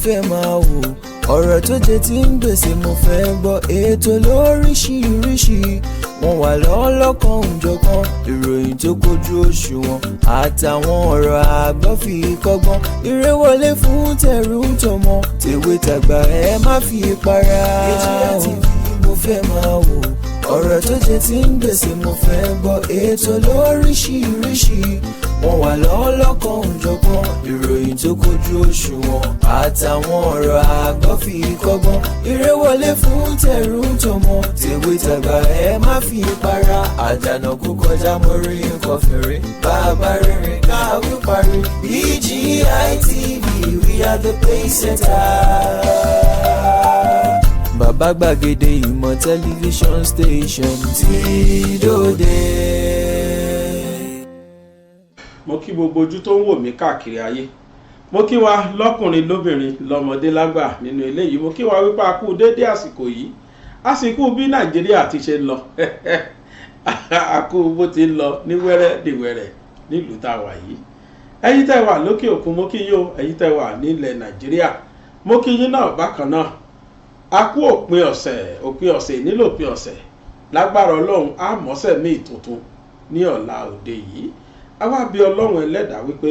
fẹ́ máa wò, ọ̀rọ̀ tó jẹ tí ń gbèsè mo fẹ́ gbọ́, ètò lóríṣiríṣi wọ́n wà lọ́lọ́kan òjọ̀kan, ìròyìn tó kojú òṣùwọ̀n àtàwọn ọ̀rọ̀ àgbọ́ fi kọ́gbọ́n, eré wọlé fún tẹ̀rù tọmọ, tèwe tàgbà ẹ má fi para. AGI TV mo fẹ́ máa wò, ọ̀rọ̀ tó jẹ tí ń gbèsè mo fẹ́ gbọ́, ètò lóríṣiríṣi wọ́n wà lọ́lọ́kan òjọ̀kan, ìròyìn tó kojú òṣùwọ̀n àtàwọn ọ̀rọ̀ àgbọ́ fi kọ́gbọ́n, eré wọlé fún tẹ̀rù tọmọ, tèwe tàgbà ẹ má fi para. Àjànàkú kọjá mo rí nǹkan fèrè, bàbá rere káwí parí. AGI TV, we are the pace setter. Bàbá gbàgede ìmọ̀ tẹlifíṣọ̀n station tí dòde. Mo kí gbogbo ojú tó ń wò mí káàkiri ayé, mo kí wa lọ́kùnrin lóbìnrin lọ́mọdé lágbà nínú eléyìí, mo kí wa wípé a kú déédé àsìkò yìí, àsìkò bí Nàìjíríà ti ṣe ń lọ a kú bó ti ń lọ ní wẹ́rẹ́ dì wẹ́rẹ́ nílùú tá a wà yìí. Ẹ̀yin tẹ́ wà lókè òkun mo kí yín o, ẹ̀yin tẹ́ wà nílẹ̀ Nàìjíríà mo kí yín náà bákan náà. A kú òpin ọ̀sẹ̀ nílò òpin ọ̀sẹ̀ lágbára Ọlọ́run á mọ́sẹ̀ ní ìtuntun ní ọ̀la òde yìí. A wá bí Ọlọ́run ẹlẹ́dàá wípé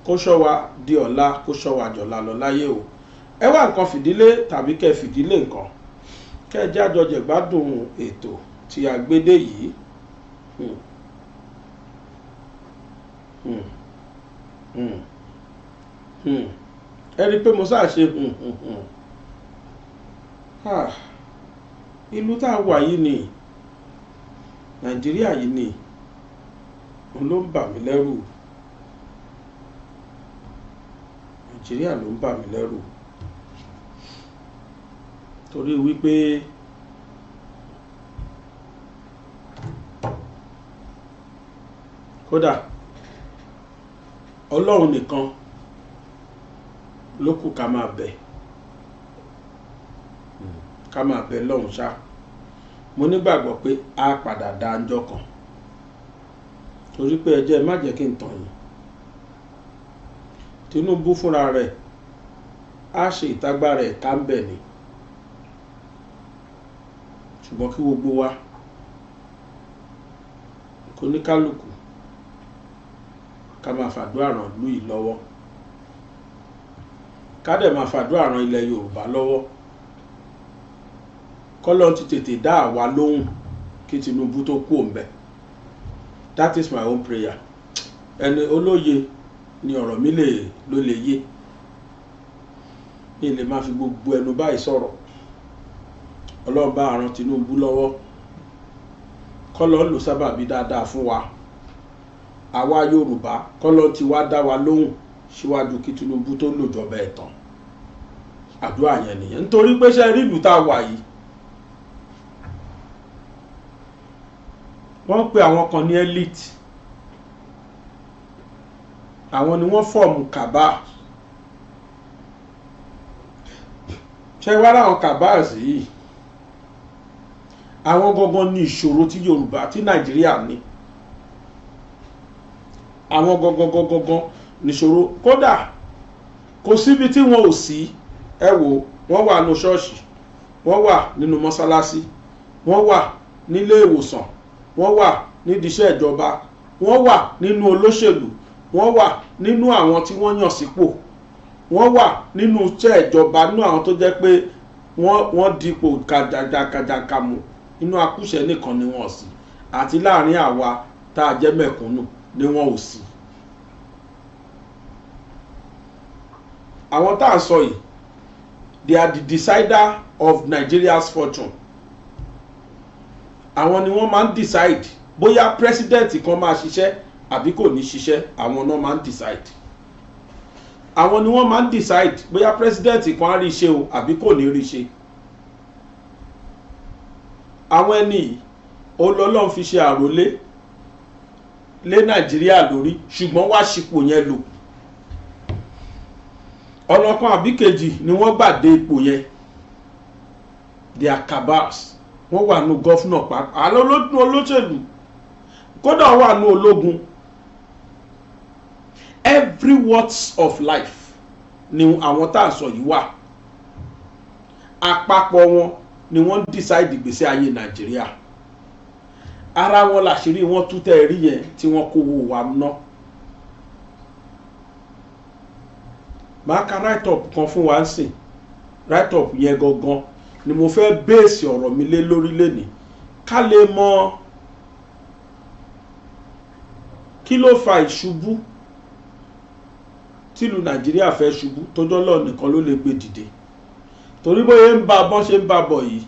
kó ṣọ́ wa di ọ̀la, kó ṣọ́ wa jọ̀la lọ láyé o. Ẹ wá nǹkan fìdílé tàbí kẹ́ fìdílé nǹkan, kẹ́ jẹ́ àjọjẹ̀ gbádùn ètò tí a gbé dé yìí. Ẹ rí i pé mo sáà ṣe ìlú tá a wà yìí ni Nàìjíríà yìí ni òun ló ń bà mí lẹ́rù. Nàìjíríà ló ń bà mí lẹ́rù torí wípé kódà Ọlọ́run nìkan ló kù ká máa bẹ̀ lọ́hùn ṣá. Mo nígbàgbọ́ pé a padà dá ọjọ́ kan torí pé ẹ jẹ́ má jẹ́ kí n tàn yín. Tinubu fúnra rẹ̀ á ṣe ìtagbára ẹ̀ ká ń bẹ̀ ni, ṣùgbọ́n kí gbogbo wa kó ní kálukú ká máa fàdúrà ràn lú yìí lọ́wọ́, ká dẹ̀ máa fàdúrà ràn ilẹ̀ Yorùbá lọ́wọ́. Kọ́lọ́n ti tètè dá àwa lóhùn kí Tinubu tó kú òǹbẹ̀. That is my own prayer. Ẹni olóye ni ọ̀rọ̀ mi ló lè yé, ní lè máa fi gbogbo ẹnu báyìí sọ̀rọ̀. Ọlọ́run bá ràn Tinubu lọ́wọ́, kọ́lọ́n lò sábàbí dáadáa fún wa. Àwa Yorùbá kọ́lọ́n ti wá dá wa lóhùn síwájú kí Tinubu tó lò jọba ẹ̀ tán. Àdúrà yẹn nìyẹn, nítorí pé ṣe rí ìlú tá a wà yìí. Wọ́n pe àwọn kan ní elite, àwọn ni wọ́n fọ́ọ̀mù kàbá. Ṣé wá láwọn kàbáàsì yìí, àwọn gangan ní ìṣòro tí Yorùbá tí Nàìjíríà ní. Àwọn gangan níṣòro, kódà kò síbi tí wọn ò sí. Ẹ wò, wọ́n wà nínú ṣọ́ọ̀ṣì, wọ́n wà nínú mọ́sálásí, wọ́n wà nílé ìwòsàn, wọ́n wà nídìí iṣẹ́ ìjọba, wọ́n wà nínú olóṣèlú, wọ́n wà nínú àwọn tí wọ́n yàn sípò, wọ́n wà nínú iṣẹ́ ìjọba, nínú àwọn tó jẹ́ pé wọ́n dipò kàjàkàmù, inú akúṣẹ̀ nìkan ni wọ́n sí, àti láàrin àwa tá a jẹ́ mẹ̀kúnnù ni wọ́n ò sí. Àwọn tá a sọ yìí, they are the decider of Nigeria's fortune. Àwọn ni wọ́n máa ń decide bóyá president kan máa ṣiṣẹ́ àbí kò ní ṣiṣẹ́. Àwọn náà máa ń decide. Àwọn ni wọ́n máa ń decide bóyá president kan á rí ṣe o àbí kò ní rí ṣe. Àwọn ẹni yìí Ọlọ́run fi ṣe àrólé lé Nàìjíríà lórí, ṣùgbọ́n wá ṣipò yẹn lò. Ọ̀nà kan àbí kejì ni wọ́n gbà dé ipò yẹn. They are cabals. Wọ́n wà nù gọ́fúnà pàápàá, àwọn olóṣèlú, kódà wà nù ológun. Every walks of life ni àwọn tá à ń sọ yìí wà. Àpapọ̀ wọn ni wọ́n decide ìgbésí ayé Nàìjíríà. Ara wọn làṣírí wọn tú tẹ́ rí yẹn tí wọ́n kówó wa ná. Màá ka write up kan fún wa ń sìn. Write up yẹn gangan ni mo fẹ́ bẹ́ẹ̀sì ọ̀rọ̀ mi lé lórí lẹ́nìí ká lè mọ kí ló fa ìṣubú tílu Nàìjíríà fẹ́ ṣubú tójọ́ lọ́ọ̀ nìkan ló lè gbé dìde. Torí bóyá ń bá bọ́n ṣe ń bá bọ̀ yìí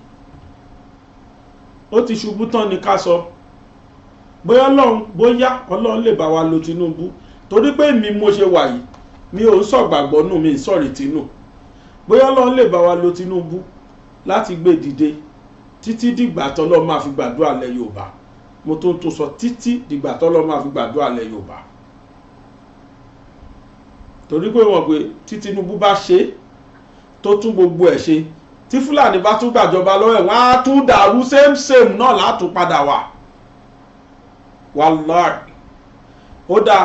ó ti ṣubú tán ni ká sọ. Bóyá Ọlọ́run lè bá wa lo Tinubu torí pé mi mo ṣe wà yìí mi ò ń sọ̀gbàgbọ́ nù mi ń sọ̀rì tínú. Bóyá Ọlọ́run lè bá wa lo Tinubu láti gbé dìde títí dìgbà tọ́lọ́ máa fi gbàdúrà lẹ̀ Yorùbá. Mo tó ń tó sọ títí dìgbà tọ́lọ́ máa fi gbàdúrà lẹ̀ Yorùbá. Torí pé wọ́n pé tí Tinubu bá ṣe tó tún gbogbo ẹ̀ ṣe tí Fúlàní bá tún gbàjọba lọ́wọ́ ẹ̀ wọ́n á tún dàrú same náà látún padà wà. Wallahi ó dáa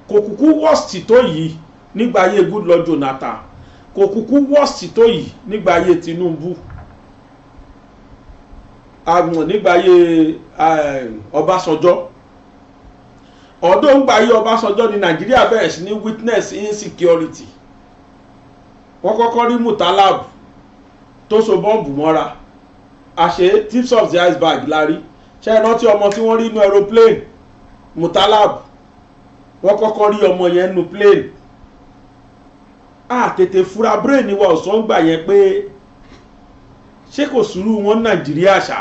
kò kúkú worst tó yìí nígbà ayé Goodluck Jonathan, kò kúkú worst tó yìí nígbà ayé Tinubu, àgbọ̀n nígbà ayé Ọbásanjọ́. Ọ̀dọ́ ń gbà ayé Ọbásanjọ́ ní Nàìjíríà bẹ̀rẹ̀ sí ní witness insecurity. Wọ́n kọ́kọ́ rí Mutalab tó so bọ́ǹbù mọ́ra, àṣé tips of the iceberg lárí. Ṣé ẹ rántí ọmọ tí wọ́n rí inú aeroplane Mutalab? Wọ́n kọ́kọ́ rí ọmọ yẹn nínú plane. Tètè fura brain wa ọ̀sán gbà yẹn pé ṣé kò sùúrù wọn Nàìjíríà ṣá,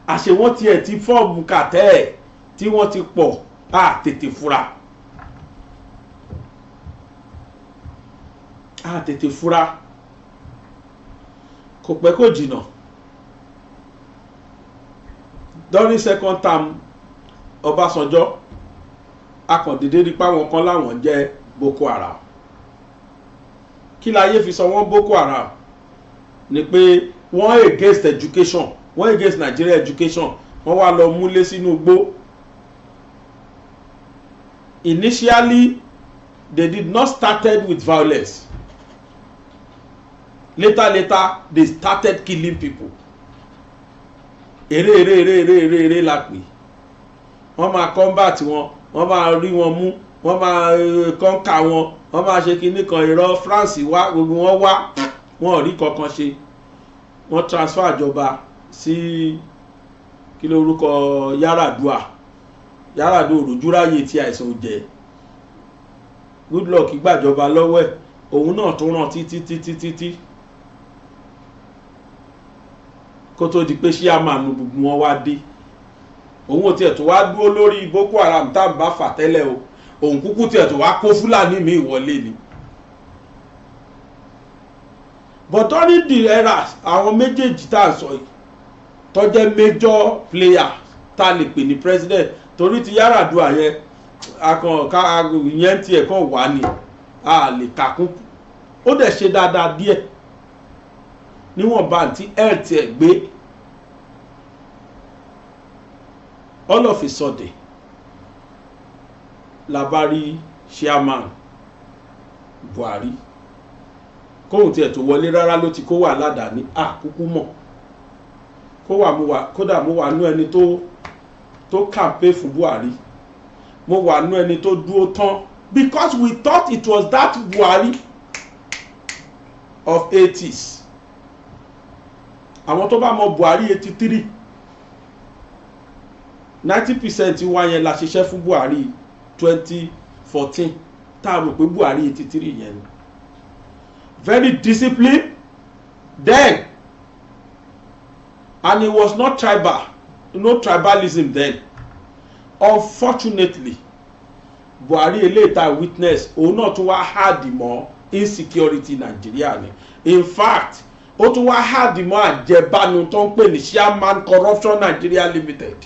àṣé wọ́n tiẹ̀ ti fọ́ọ̀mù kàtẹ́ ẹ̀ tí wọ́n ti pọ̀. Tètè fura. Tètè fura. Kò pẹ́ kò jìnnà. During second term Ọbásanjọ́, akọ̀dédé rí páwọn kan láwọn jẹ́ Boko Haram. Kí láyé fi sọ wọ́n Boko Haram ni pé wọ́n against education, wọ́n against Nigeria education, wọ́n wá lọ múlé sínú igbó. Initially they did not started with violence. Later they started killing people. Èrè la pè. Wọ́n máa combat wọn, wọ́n máa rí wọn mú, wọ́n máa kọ́ńkà wọn, wọ́n máa ṣe kinní kan. Irọ́ France wá, gbogbo wọn wá, wọn ò rí kankan ṣe. Wọ́n transfer ìjọba sí kí lórúkọ Yar'Adua òròjúráyè tí àìsàn ò jẹ́. Goodluck gbàjọba lọ́wọ́ ẹ̀, òun náà tún ràn títí kó tó di pé ṣíàmánu gbogbo wọn wá dé. Òun ò tiẹ̀ tó wá dúró lórí Boko Haram tá à ń bá fà tẹ́lẹ̀ o, òun kúkú tiẹ̀ tó wá kó Fúlàní mi ìwọlé ni. But during the era àwọn méjèèjì tá à ń sọ yìí tó jẹ́ major player tá a lè pè ní president, torí ti Yar'Adua yẹn ìyẹn tiẹ̀ kàn wá ní a lè kàkún. Ó dẹ̀ ṣe dáadáa díẹ̀ níwọ̀nba àti health ẹ̀ gbé. All of a sudden la bá rí chairman Buhari, kóhun tiẹ̀ tó wọlé rárá ló ti kó wà ládàáni kúkú mọ̀. Kódà mo wà nú ẹni tó campaign fún Buhari, mo wà nú ẹni tó dúró tán, because we thought it was that Buhari of 80s. Àwọn tó bá mọ Buhari 83, 90% wá yẹn la ṣiṣẹ́ fún Buhari 2014 tá a rò pé Buhari 83 yẹn ni. Very disciplined then, and it was not tribal, no tribalism then. Unfortunately Buhari eléta witness òun náà tún wá hard mọ́ insecurity Nigeria ni. In fact ó tún wá hard mọ́ àjẹbánu tó ń pè ní Chairman Corruption Nigeria Limited.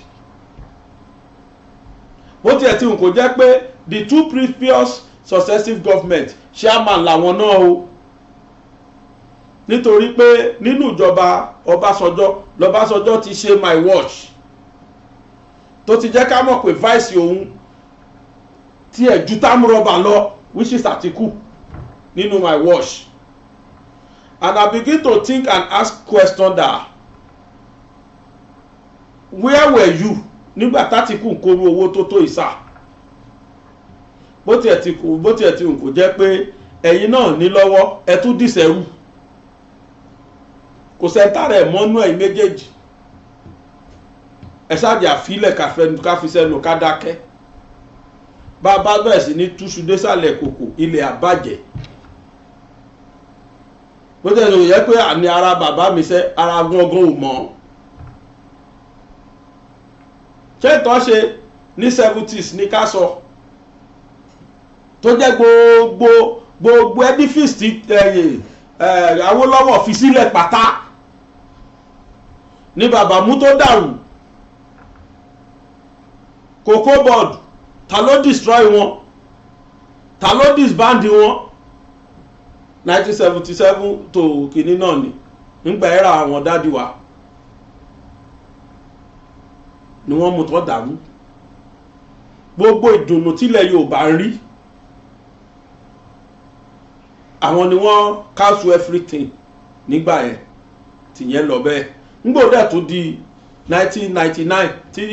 Bó tiẹ̀ tí n kò jẹ́ pé the two previous successive government chairman làwọn náà o, nítorí pé nínú ìjọba Ọbásanjọ́ ti ṣe my watch tó ti jẹ́ ká mọ̀ pé vice òun tí ẹ̀ ju támúrọ̀bà lọ, which is Àtíkù nínú my watch. and I begin to think and ask question that where were you nígbà tÁtíkù ń kóró owó tó tó ìsà bó tiẹ̀ ti kò jẹ́ pé ẹ̀yin náà ní lọ́wọ́ ẹ tún dìsẹ́rù kò sẹ́ńtà rẹ̀ mọ́nú ẹ̀yin méjèèjì ẹ ṣáàjì àfilẹ̀ ká fi sẹ́nu ká dákẹ́ bá a bá bẹ̀rẹ̀ sí ní túṣu désàlẹ̀ kòkò ilẹ̀ àbàjẹ́ bó tiẹ̀ tó yẹ pé àní ara bàbá mi sẹ́ ara gbọ̀ngàn ò mọ́ ṣé ìtọ́ ṣe ní 70s ní ká sọ tó jẹ́ gbogbo edifice tí Awólọ́wọ̀ fi sílẹ̀ pátá ní bàbá mú tó dàrú cocoa board ta ló destroy wọn ta ló disband wọn 1977 tó kìíní náà ni nígbà ẹ̀rà àwọn dádì wa ni wọ́n mú tó dàrú gbogbo ìdùnnú tílẹ̀ Yorùbá ń rí àwọn ni wọ́n cancel everything nígbà yẹn tìyẹn lọ bẹ́ẹ̀ nígbà dẹ̀ tó di 1999 tí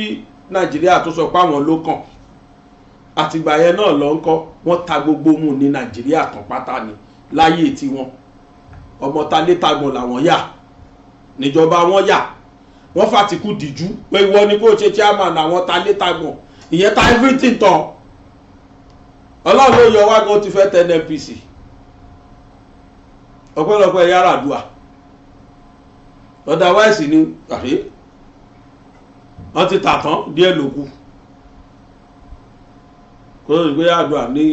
Nàìjíríà tó sọ pé àwọn ló kàn àtìgbà yẹn náà lọ ń kọ́ wọ́n ta gbogbo mù ní Nàìjíríà tán pátá ni láyé tiwọn ọmọ ta létagbọ̀n làwọn yà níjọba wọn yà wọ́n fàtìkù dìjú pé ìwọ ni kò ṣe chairman àwọn ta létagbọ̀n ìyẹn ta everything tán Ọlọ́run ló yọ wá gan ti fẹ́ tẹ NNPC ọpẹ́lọpẹ́ yàrá àdúà otherwise ni àṣẹ wọ́n ti tà tán díẹ̀ lókù kó ló gbé àdúà ní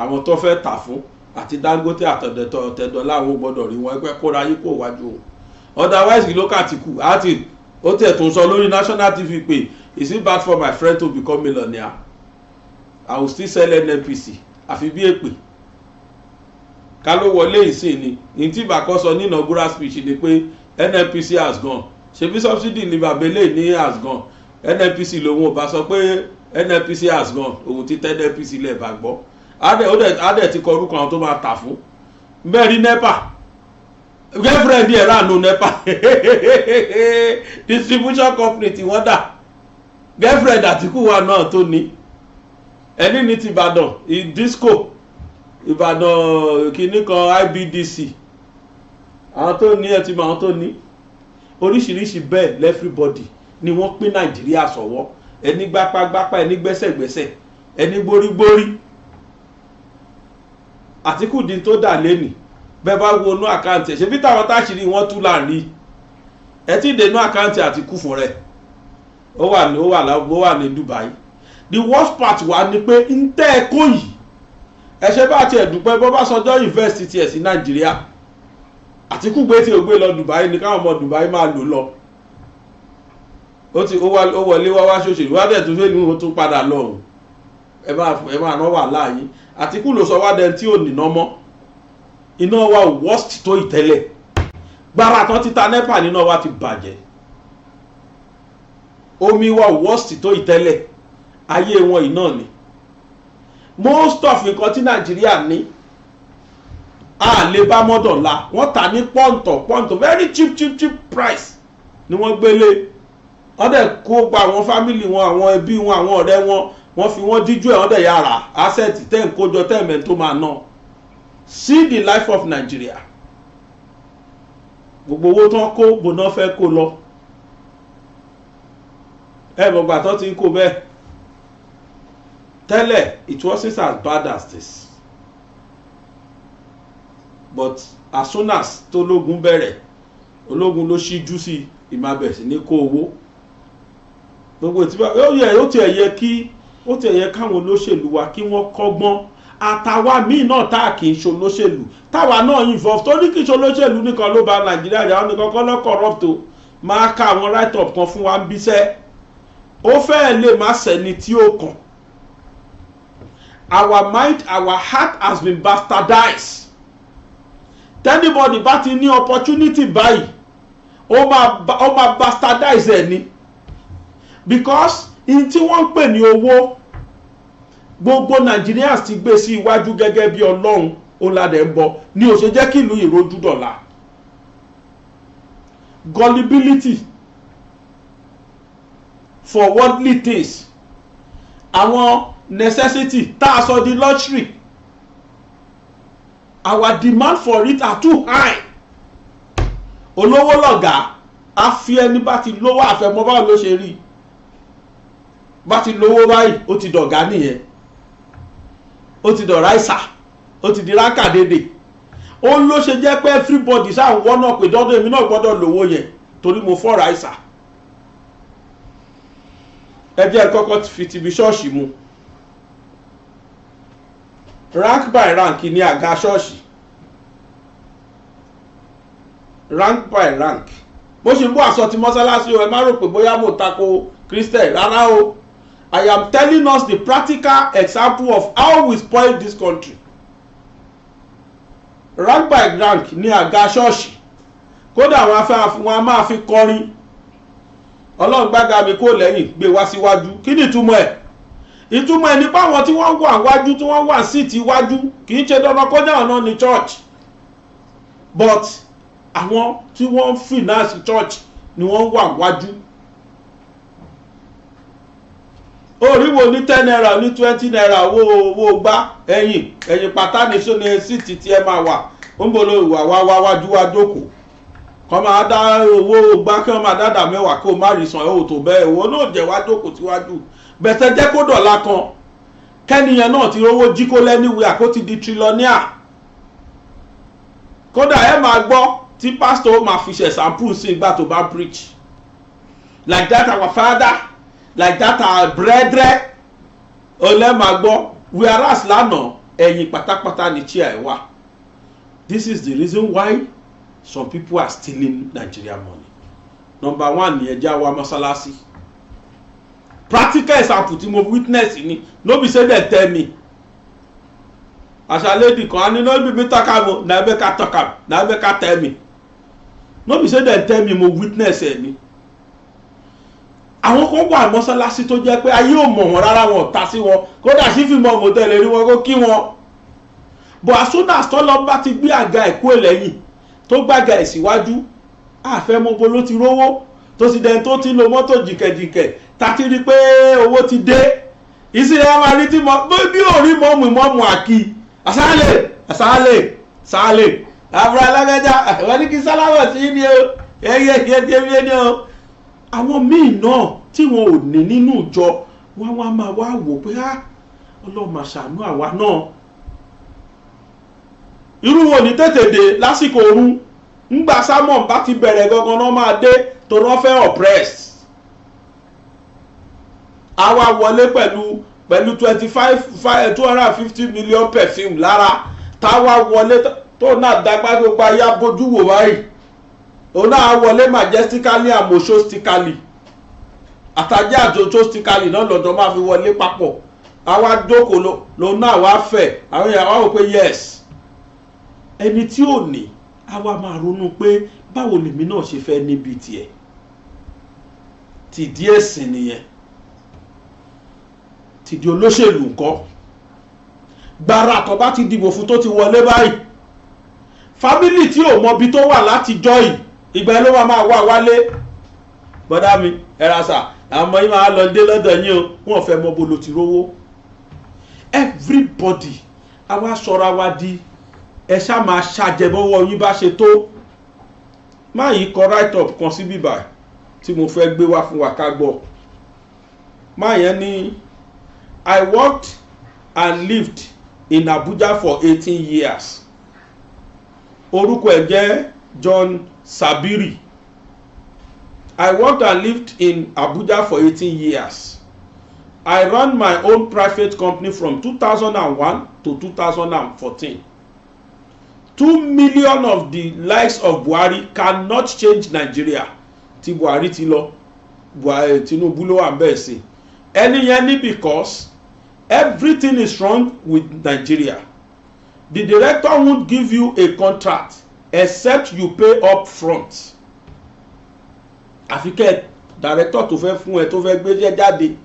àwọn tó fẹ́ tà fún àti Dangote àtọ̀dẹ̀tọ̀ láwọn gbọ́dọ̀ rí wọn ẹgbẹ́ kóra yí kó wájú òun otherwise ló kàtìkù àti ó tẹ̀ tó ń sọ lórí national TV pé is it bad for my friend to become millionaire I will still sell NNPC àfi bí èpè ká ló wọlé ìsìn ni ní tí bàkọ́ sọ ní inaugural speech ni pé NNPC has gone ṣebí subsidy ní babele ní has gone NNPC lòun ò bá sọ pé NNPC has gone òun ti tẹ́ NNPC lẹ̀ bá gbọ́ adẹ̀ ti kọ orúkọ àwọn tó máa tà fún mẹ́rin NEPA girlfriend ẹ̀ ránú NEPA distribution company tí wọ́n dà girlfriend Àtíkù wa náà tó ní ẹni ní ti Ìbàdàn disco Ìbàdàn kìíní kan IBDC àwọn tó ní ẹ ti mọ àwọn tó ní oríṣiríṣi bẹ́ẹ̀ lẹ́fíríbọ́dì ni wọ́n pín Nàìjíríà sọ̀wọ́ ẹni gbápágbápá ẹni gbẹ́sẹ̀gbẹ́sẹ̀ ẹni gbórígbórí Àtíkù dín tó dà lẹ́nì bẹ́ẹ̀ bá wọnú àkáǹtì ẹ̀ ṣe bí táwọn táṣìírí wọ́n tú láàrin ẹ tí dènú àkáǹtì Àtíkù fún rẹ̀ ó wà ní Dubai the worst part wà ní pé ń tẹ́ ẹ kó yìí ẹ ṣe bá tiẹ̀ dúpẹ́ bọ́ bá sọjọ́ university ẹ̀ sí Nàìjíríà Àtíkù gbé tí ó gbé lọ Dubai ní káwọn ọmọ Dubai máa lò lọ ó wọlé wá ṣòṣèlú wá dẹ̀ tún fẹ́ ní ó tún padà lọ òun ẹ máa ná wà láàyè Àtíkù ló sọ wá dẹ tí ò níná mọ́ iná wa worst tó ìtẹ́lẹ̀ gbára tán títa NEPA níná wa ti bàjẹ́ omi wa worst tó ìtẹ́lẹ̀ ayé wọn iná ni most of nǹkan tí Nàìjíríà ní a lè bá mọ́dọ̀lá wọ́n tà ní pọ́ǹtọ̀ very cheap price ni wọ́n gbélé wọ́n dẹ̀ kó gba àwọn fámìlì wọn àwọn ẹbí wọn àwọn ọ̀rẹ́ wọn wọ́n fi wọ́n díjú ẹ̀ wọ́n dẹ̀ yára asset tẹ́ ń kójọ tẹ́ẹ̀mẹ́ tó máa ná see the life of Nigeria gbogbo owó tán kó gbóná fẹ́ kó lọ gbogbo tán ti ń kó bẹ́ẹ̀ tẹ́lẹ̀ it wasn't as bad as this but as soon as tológun bẹ̀rẹ̀ ológun ló ṣíjú sí ìmàbẹ̀sí ní kó owó gbogbo tí ó ti ẹ̀yẹ káwọn olóṣèlú wa kí wọ́n kọ́gbọ́n àtàwa míì náà tá a kì í ṣolóṣèlú táwa náà involve torí kì í ṣolóṣèlú nìkan ló bà Nàìjíríà jà wọn nìkan kọ́ lọ́ corrupt o máa ka àwọn write up kan fún wa ń bíṣẹ́ ó fẹ́ẹ̀ lè má sẹ́ni tí ó kàn our mind our heart has been bastardized tẹ́nibọ́dì bá ti ní opportunity báyìí ó máa bastardize ẹ̀ ni because in tí wọ́n ń pè ní owó gbogbo Nigerians ti gbé sí iwájú gẹ́gẹ́ bí Ọlọ́run ó ládẹ̀ ń bọ̀ ní ó ṣe jẹ́ kí ìlú ìrojú dọ̀la gullibility for worldly things, àwọn necessity tá a sọ di luxury, our demand for it are too high. Olówó lọ̀gá a fi ẹni bá ti lówó àfẹmọ́ báwo ló ṣe rí, bá ti lówó báyìí ó ti dọ̀gá nìyẹn, ó ti dọ̀rá ìsà, ó ti di rákàdédè. Ó ló ṣe jẹ́ pé everybody ṣáà ń wọ́nà pé dọ́dọ̀ èmi náà gbọ́dọ̀ lówó yẹn torí mo fọ́ra ìsà. Ẹ jẹ́ kọ́kọ́ fi ti bí ṣọ́ọ̀ṣì mu. Rank by rank ní àga ṣọ́ọ̀ṣì, rank by rank. Bó ṣe bó àsọ ti mọ́sálásí o, ẹ má rò pé bóyá mo tako Christian rárá o. I am telling us the practical example of how we spoil this country. Rank by rank ní àga ṣọ́ọ̀ṣì, kódà wọn a máa fi kọrin Ọlọ́run gbága mi kó lẹ́yìn gbé wá síwájú. Kí ni ìtumọ̀ ẹ̀? Ìtumọ̀ ẹ̀ nípa àwọn tí wọ́n wà wájú, tí wọ́n wà síìtì wájú, kì í ṣe dandan kọjá ọ̀nà ní church, but àwọn tí wọ́n finance church ni wọ́n wà wájú. Oríwo ní 10 naira ní 20 naira owó gbá ẹ̀yìn pátá ní sóní síìtì tí ẹ máa wà ó ń bolo ìwà wájú wá jókòó kọ́ máa dá owó gbá kí wọ́n máa dáadáa mẹ́wàá kó má rí san owó tó bẹ́ẹ̀ owó náà jẹ́ wá jókòó síwájú. Bẹ̀tẹ̀ jẹ́ kó dọ̀la kan kẹ́niyàn náà ti rówó jí kó lẹ́níwé àkó ti di trillionaire. Kódà ẹ máa gbọ́ tí pastor máa fi ṣe sample sí ìgbà tó bá preach, like that our father, like that our brethren, olè máa gbọ́. Whereas lánàá ẹ̀yìn pátápátá ni chair ẹ̀ wá. This is the reason why some people are stealing Nigerian money. Number one ni ẹja wa mọ́sálásí. Practical example tí mo witness ni, no be say dem tell me. Àṣà lady kan ani no be me talk am, na be ka talk am, na be ka tell me. No be say dem tell me, mo witness ẹ ni. Àwọn kan wà mọ́sálásí tó jẹ́ pé ayé ò mọ̀ wọn rárá, wọn ta sí wọn, kódà sí fi mọ mọ̀tẹ́lẹ̀ rí wọn kó kí wọn. But as soon as tọ́lọ́ bá ti gbé àga ẹ̀kú ẹlẹ́yìn tó gbàgà ẹ̀ síwájú, àfẹ́mọ́gbó ló ti rówó tó sì dẹ̀ tó ti lo mọ́tò jìkẹ̀jìkẹ̀ tàti rí pé owó ti dé. Ìsìlẹ̀ máa rí tí mọ́ bí ò rí mọ́mù àkí àsáàlẹ̀ àbúrò alágbẹ́já wọ́n ní kí sáláwọ̀ sí ní o ẹyẹ ní o. Àwọn míì náà tí wọn ò ní nínú ìjọ wọn wá máa wá wò pé Ọlọ́run máa ṣàánú àwa náà. Irú wọn ní tètè dé lásìkò oorun, ńgbà sámọ̀ bá ti bẹ̀rẹ̀ gangan náà máa dé tó rán fẹ́ oppressed. Àwa wọlé pẹ̀lú 250 million perfume lára, táwa wọlé tó náà dágbà gbogbo ayá bójú wò báyìí. Òun náà wọlé majestically and mosostically, àtàjẹ́ àjòjostically náà lọ́dọ̀ máa fi wọlé papọ̀. Àwa jókòó lòun náà wá fẹ̀, àwọn èèyàn wá wò pé yes. Ẹni tí ò ní àwa máa ronú pé báwo lèmi náà ṣe fẹ́ níbi tiẹ̀. Tìdí ẹ̀sìn nìyẹn, tìdí olóṣèlú ńkọ́. Gbàrà tó bá ti dìbò fún tó ti wọlé báyìí, fámílì tí ò mọbi tó wà láti jọ yìí ìgbà ló máa wá wálé. Bọ́dá mi ẹ̀rasà àmọ́ yìí máa lọ dé lọ́dọ̀ yín o, wọ́n fẹ́ mọ bolo ti rówó. Everybody àwa sọra wa di ẹ ṣá máa ṣàjẹbọ́wọ́ yín bá ṣe tó. Má yìí kọ write up kan sí bíbà tí mo fẹ́ gbé wá fún wa ká gbọ́. Má yẹn ní I worked and lived in Abuja for 18 years. Orúkọ ẹ̀ jẹ́ John Sabiri. I worked and lived in Abuja for 18 years. I ran my own private company from 2001 to 2014. 2 million of the likes of Buhari cannot change Nigeria. Tí Buhari ti lọ, Tinubu ló wà bẹ́ẹ̀ sí. Ẹni yẹn ní because everything is wrong with Nigeria. The director won't give you a contract except you pay up front. Àfikẹ́ director tó fẹ́ fún ẹ tó fẹ́ gbé jáde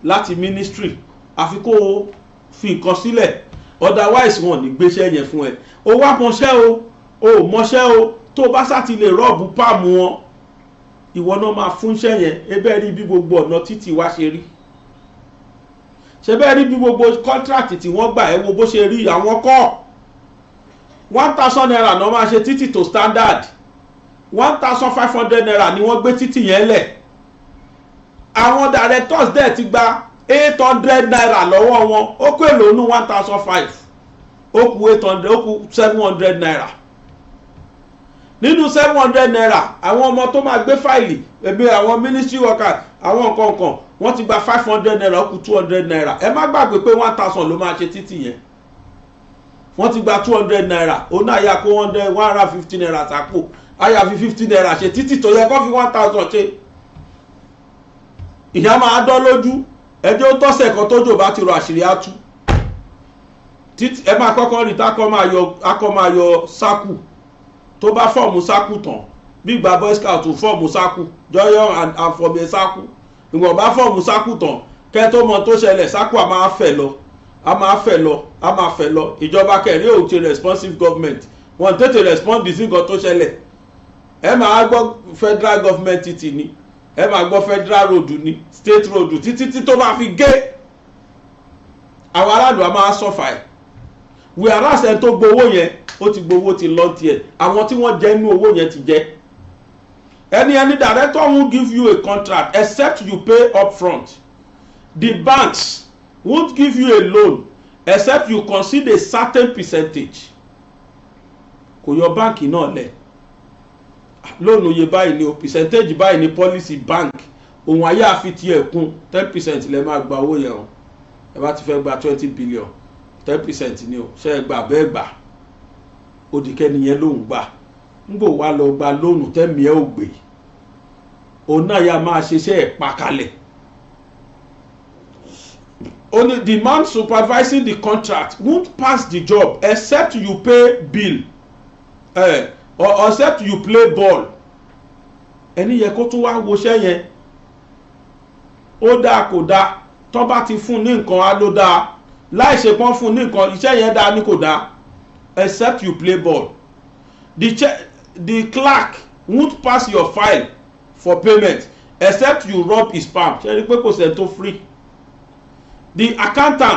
láti ministry, àfi kó fi nǹkan sílẹ̀, otherwise wọn ní gbéṣẹ́ yẹn fún ẹ. O wá mọṣẹ́ o mọṣẹ́ o, tó bá sáti lè rọ́ọ̀bù páàmù wọn ìwọ náà máa fún iṣẹ́ yẹn. Ebe rí bí gbogbo ọ̀nà títì wá ṣe rí, ṣe bẹ́ẹ̀ rí bí gbogbo kọ́ńtrákì tí wọ́n gbà ẹ́ wo bó ṣe rí. àwọn kọ́ 1,000 naira náà máa ṣe títì tó standard, 1,500 naira ni wọ́n gbé títì yẹn lẹ̀. àwọn directors dẹ̀ ti gba 800 naira lọ́wọ́ wọn, ó kó èlò nú 1,500, ó kù 800, ó kù 700 naira. nínú 700 naira àwọn ọmọ tó máa gbé fáìlì ẹbí àwọn ministry workers àwọn nǹkan wọ́n ti gba 500 naira, ó kù 200 naira. ẹ má gbàgbé pé 1,000 ló máa ṣe títì yẹn, wọ́n ti gba 200 naira. òun náà yà kó 150 naira sápò, àyà fi 50 naira ṣe títì tó yẹ kó fi 1,000 ṣe. ìyá máa dán lójú, ẹjọ́ tọ́sẹ̀ kan tójò bá ti rọ àṣírí á tú. ẹ máa kọ́kọ́ rí akọ́ máa yọ sákù, tó bá fọ́ọ̀mù sákù tán bí gba boy scout fọ́ọ̀mù sákù jọyọ̀ àfọ̀mù sákù, ìwọ̀n bá fọ́ọ̀mù sákù tán kẹ́ tó mọ tó ṣẹlẹ̀ sákù a máa fẹ̀ lọ. ìjọba kẹrí ò ti responsive government wọn tètè respond sí nǹkan tó ṣẹlẹ̀. ẹ máa gbọ́ federal government títì ni, ẹ máa gbọ́ federal road ni, state road títí tó máa fi gé. àwọn aráàlú a máa sọ̀fà ẹ̀. whereas ẹni tó gbowó yẹn ó ti gbowó ti lọ tiẹ̀, àwọn tí wọ́n jẹ inú owó yẹn ti jẹ. any director won't give you a contract except you pay upfront. The banks won't give you a loan except you concede a certain percentage. kò yọ báǹkì náà lẹ̀, lónìí oye báyìí ni o, percentage báyìí ni policy bank, òun ayé àfi tiẹ̀ kún 10% lẹ́ máa gba owó yẹn o. ẹ bá ti fẹ́ gba 20 billion 10% ni o, ṣe é gbà bẹ́ẹ̀ gbà òdìkẹ́ni yẹn lòún gbà ń bò wá lọ gba lónù tẹ́mi ẹ̀ ò gbé, òun náà yà máa ṣiṣẹ́ ẹ̀ pa kalẹ̀. Only the man supervising the contract won't pass the job except you pay bill or except you play ball. ẹni yẹ kó tún wá woṣẹ́ yẹn ó dáa kò dáa, tó bá ti fún ní nǹkan á ló dáa, láì ṣe pọ́n fún ní nǹkan iṣẹ́ yẹn dáa ní kò dáa. Except you play ball. The clerk won't pass your file for payment except you rob his palm. ṣe rí pé kò sẹ́ni tó free. The account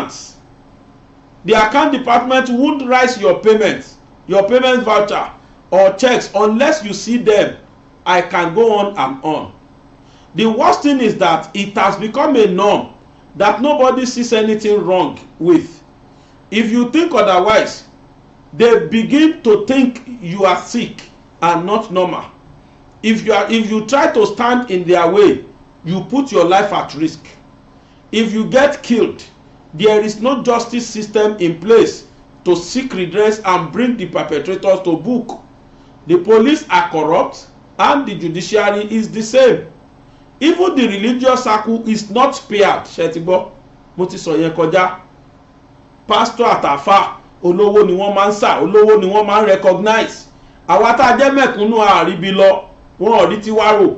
department won't raise your payment voucher or checks unless you see them. I can go on and on. The worst thing is that it has become a norm that nobody sees anything wrong with. If you think otherwise, they begin to think you are sick and not normal. If you try to stand in their way, you put your life at risk. If you get killed, there is no justice system in place to seek redress and bring the perpetrators to book. The police are corrupt and the judiciary is the same. Even the religious circle is not spared. ṣètìgbọ́ mo ti sọ yẹn kọjá. Pastor àtàfà olówó ni wọ́n máa ń sà, olówó ni wọ́n máa ń recognize. àwa tá a jẹ́ mẹ̀kúnnù àríbi lọ wọn ò rí tiwa rò.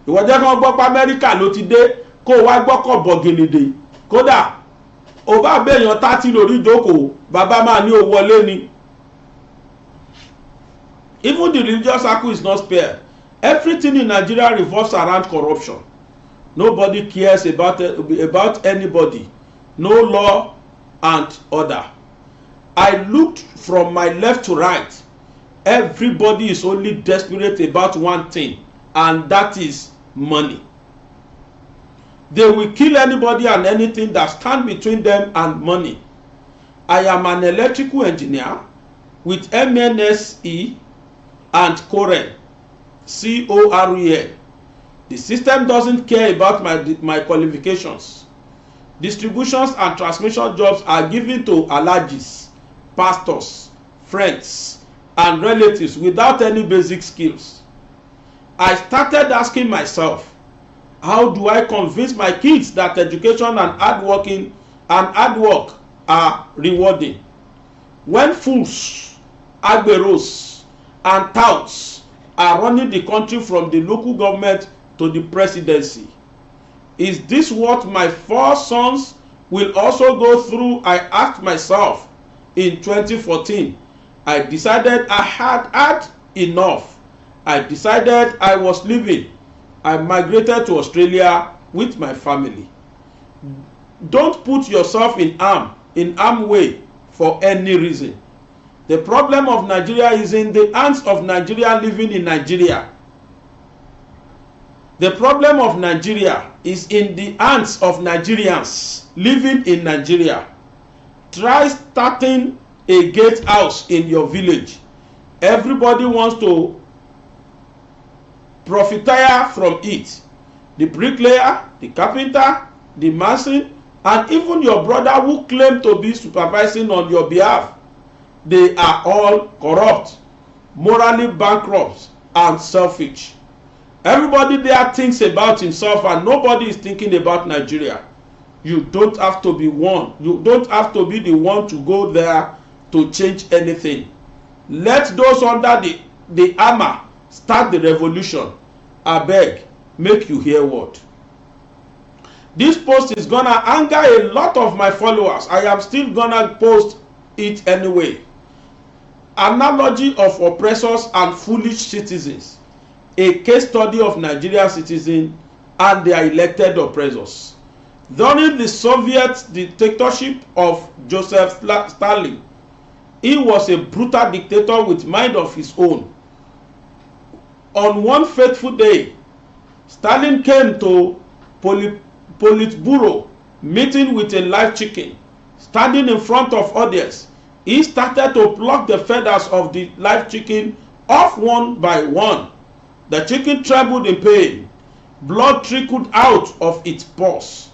ìwọ jẹ́ kí wọ́n gbọ́ pé Amẹ́ríkà ló ti dé kó o wá gbọ́kọ̀ bọ̀gìnìdè, kódà ò bá béèyàn 30 lórí ìjókòó bàbá máa ní ó wọlé ni. Even the religious circle is not spared. Everything in Nigeria revolves around corruption. Nobody cares about anybody. No law and order. I looked from my left to right. Everybody is only desperate about one thing, and that is money. They will kill anybody and anything that stand between them and money. I am an electrical engineer with MNSE and Corel, COREL. The system doesn't care about my qualifications. Distributions and transmission jobs are given to alhajis, pastors, friends, and relatives without any basic skills. I started asking myself, how do I convince my kids that education and hard work are rewarding? When fools, agberos, and touts are running the country from the local government to the presidency, is this what my 4 sons will also go through? I asked myself in 2014. I decided I had enough. I decided I was leaving. I migrated to Australia with my family. Don't put yourself in harm way for any reason. The problem of Nigeria is in the hands of Nigeria living in Nigeria. The problem of Nigeria is in the hands of Nigerians living in Nigeria. Try starting a gatehouse in your village. Everybody wants to profiteer from it. The bricklayer, the carpenter, the mason, and even your brother who claim to be supervising on your behalf. They are all corrupt, morally bankrupt, and selfish. Everybody there thinks about himself and nobody is thinking about Nigeria. You don't have to be one. You don't have to be the one to go there to change anything. Let those under the hammer start the revolution. I beg, make you hear word. This post is gonna anger a lot of my followers. I am still gonna post it anyway. Analogy of oppressors and foolish citizens. A case study of Nigerian citizens and their elected oppressors. During the Soviet dictatorship of Joseph Stalin, he was a brutal dictator with mind of his own. On one fateful day, Stalin came to Politburo meeting with a live chicken. Standing in front of audience, he started to pluck the feathers of the live chicken off one by one. The chicken trembled in pain. Blood trickled out of its paws.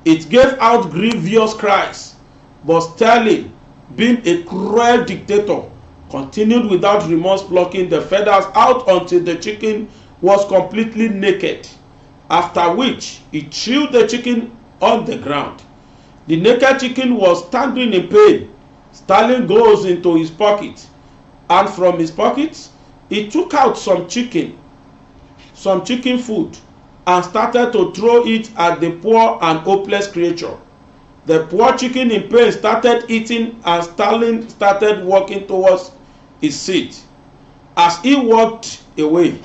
It gave out grievous cries. But Stalin, being a cruel dictator, continued without remorse plucking the feathers out until the chicken was completely naked. After which, he threw the chicken on the ground. The naked chicken was standing in pain. Stalin goes into his pocket, and from his pocket, he took out some chicken food, and started to throw it at the poor and hopeless creature. The poor chicken in pain started eating, and Stalin started walking towards his seat. As he walked away,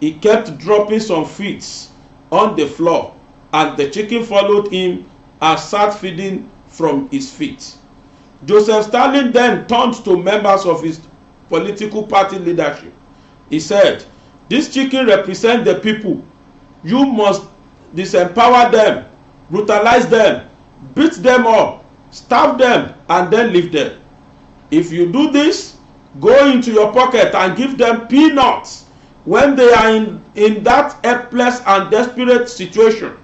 he kept dropping some feeds on the floor, and the chicken followed him and sat feeding from his feet. Joseph Stalin then turned to members of his political party leadership. He said, "This chicken represents the people. You must disempower them, brutalize them, beat them up, starve them, and then leave them. If you do this, go into your pocket and give them peanuts. When they are in that helpless and desperate situation,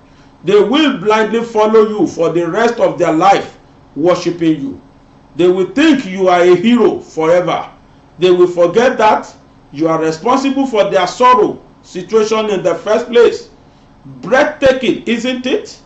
they will blindly follow you for the rest of their life, worshiping you. They will think you are a hero forever. They will forget that you are responsible for their sorrow situation in the first place." Breathtaking, isn't it?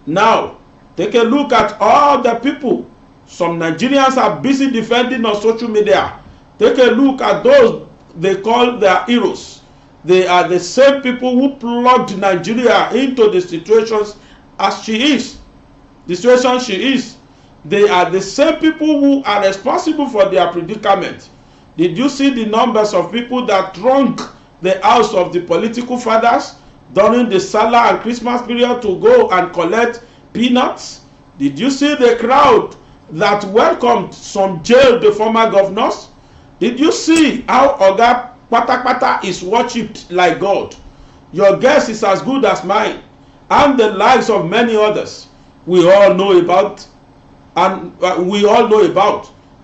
Now, take a look at all the people some Nigerians are busy defending on social media. Take a look at those they call their heroes. They are the same people who plugged Nigeria into the situations as she is. The situation she is. They are the same people who are responsible for their predicament. Did you see the numbers of people that thronged the house of the political fathers during the Salah and Christmas period to go and collect peanuts? Did you see the crowd that welcomed some jailed the former governors? Did you see how Oga Patapata is worshipped like God? Your guess is as good as mine, and the lives of many others we all know about.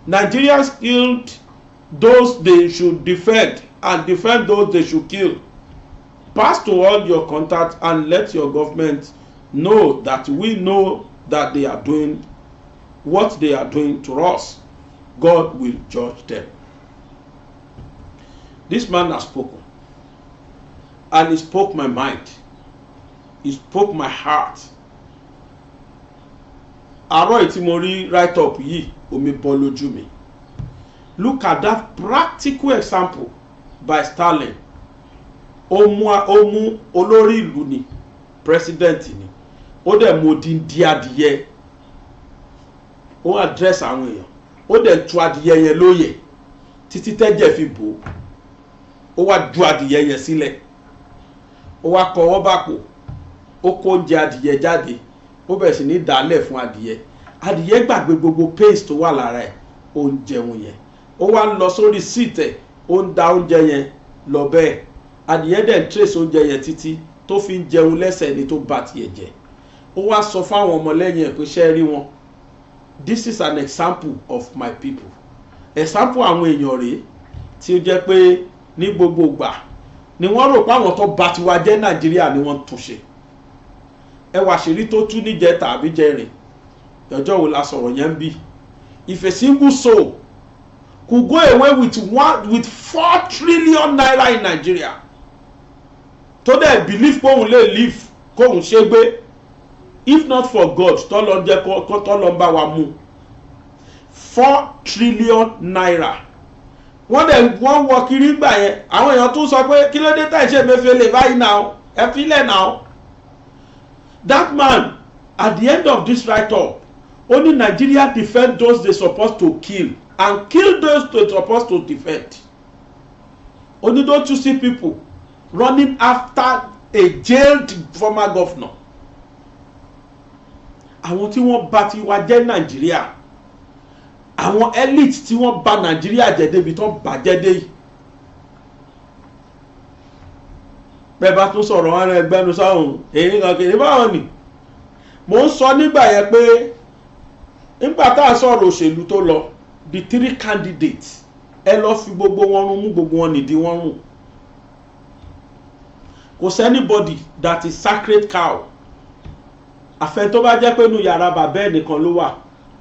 Nigerians killed those they should defend and defend those they should kill. Pass to all your contacts and let your government know that we know that they are doing what they are doing to us. God will judge them. This man has spoken, and he spoke my mind. He spoke my heart. Àárọ̀ tí mo rí write up yìí, omi bọ́ lójú mi. Look at that practical example by Stalin. Ó mú olórí ìlú ni, president ni. Ó dẹ̀ mú odindi adìyẹ. Ó address àwọn èèyàn. Ó dẹ̀ tú adìyẹ yẹn lóyè títí tẹ́jẹ̀ fi bò. ó wá ju adìyẹ yẹn sílẹ̀, ó wá kọwọ́ bàpò, ó kó oúnjẹ adìyẹ jáde, ó bẹ̀rẹ̀ sí ní dàálẹ̀ fún adìyẹ gbàgbé gbogbo paste tó wà lára ẹ̀, ó ń jẹun yẹn, ó wá ń lọ sórí síìtì ẹ̀, ó ń da oúnjẹ yẹn lọ bẹ́ẹ̀, adìyẹ dẹ̀ ń trace oúnjẹ yẹn títí tó fi ń jẹun lẹ́sẹ̀ ni tó bá tiẹ̀ jẹ́. Ó wá sọ fáwọn ọmọlẹ́yìn ẹ̀ pé ṣé rí wọn, this is an example of my people, example àwọn èèyàn rèé tí ó jẹ́ pé ní gbogbo ìgbà ni wọ́n rò pé àwọn tó bá tiwa jẹ́ Nàìjíríà ni wọ́n tún ṣe. Ẹ wá àṣírí tó tú níjẹ tàbí jẹrin, ọjọ́ wo la sọ̀rọ̀ yẹn bí. If a single soul could go away with 4 trillion naira in Nigeria, tó dẹ̀ believe kóhun lè live kóhun ṣe gbé, if not for God tọ́lọ́ jẹ́ kó tọ́lọ́ ń bá wa mú 4 trillion naira. Wọ́n wọ kiri gbà yẹn, àwọn èèyàn tún sọ pé kí ló dé tá ìṣe mefele báyìí náà, ẹ filẹ̀ náà. That man at the end of this write-up, only Nigeria defend those they supposed to kill and kill those they supposed to defend. Only don't you see people running after a jailed former governor? Àwọn tí wọ́n bá ti wá jẹ́ Nàìjíríà, àwọn elite tí wọ́n bà Nàìjíríà jẹ́ débi tó bàjẹ́ dé yìí. Bẹ́ẹ̀ bá tún sọ̀rọ̀ wọn ẹgbẹ́nu sáhùn èyí kan kìí báwọn ni. Mo ń sọ nígbà yẹn pé nígbà tá a sọ̀rọ̀ òṣèlú tó lọ, the 3 candidates, ẹ lọ fi gbogbo wọn run, mú gbogbo wọn nìdí wọn run. Kò sí anybody that is sacred cow. Àfẹ́ tó bá jẹ́ pé inú yàrá bàbá ẹ̀ nìkan ló wà,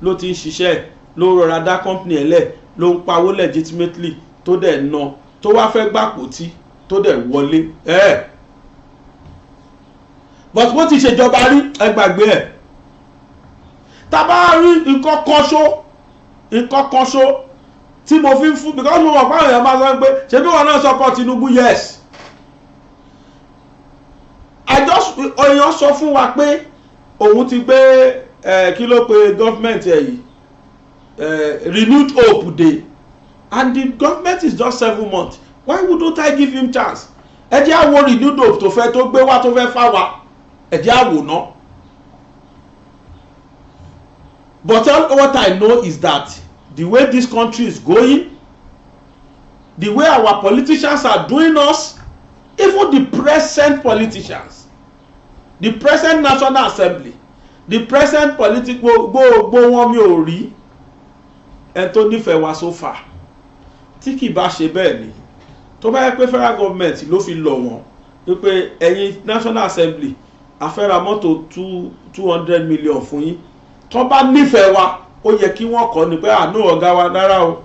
ló ti ń ṣiṣẹ́, ló rọra dá company ẹ̀ lẹ̀, ló ń pawó legitimately, tó dẹ̀ ná, tó wá fẹ́ gbàpò tí, tó dẹ̀ wọlé. But bó ti ṣèjọba rí, ẹ gbàgbé ẹ̀. Tá bá rí nǹkan kan ṣó tí mo fi ń fún, because mo mọ̀ pé àwọn èèyàn máa sọ pé ṣé bí wọn náà support Tinubu, yes. Èèyàn sọ fún wa pé òun ti gbé kí ló pe government ẹ̀ yìí, renewed hope day, and the government is just 7 months. Why wouldn't I give him chance? Ẹ jẹ́ àwo renewed hope tó fẹ́ tó gbé wá tó fẹ́ fà wá, ẹ jẹ́ àwo náà. But what I know is that the way this country is going, the way our politicians are doing us, even the present politicians, the present National Assembly, the present political gbogbo wọn mi ò rí ẹni tó nífẹ̀ẹ́ wa so far. Tí kì bá ṣe bẹ́ẹ̀ ni, tó bá yẹ pé federal government ló fi lọ̀ wọ́n wípé ẹ̀yin National Assembly a fẹ́ ra mọ́tò 200 million fún yín, tó bá nífẹ̀ẹ́ wa ó yẹ kí wọ́n kọ́ ni pé àánú ọ̀gá wa dára o,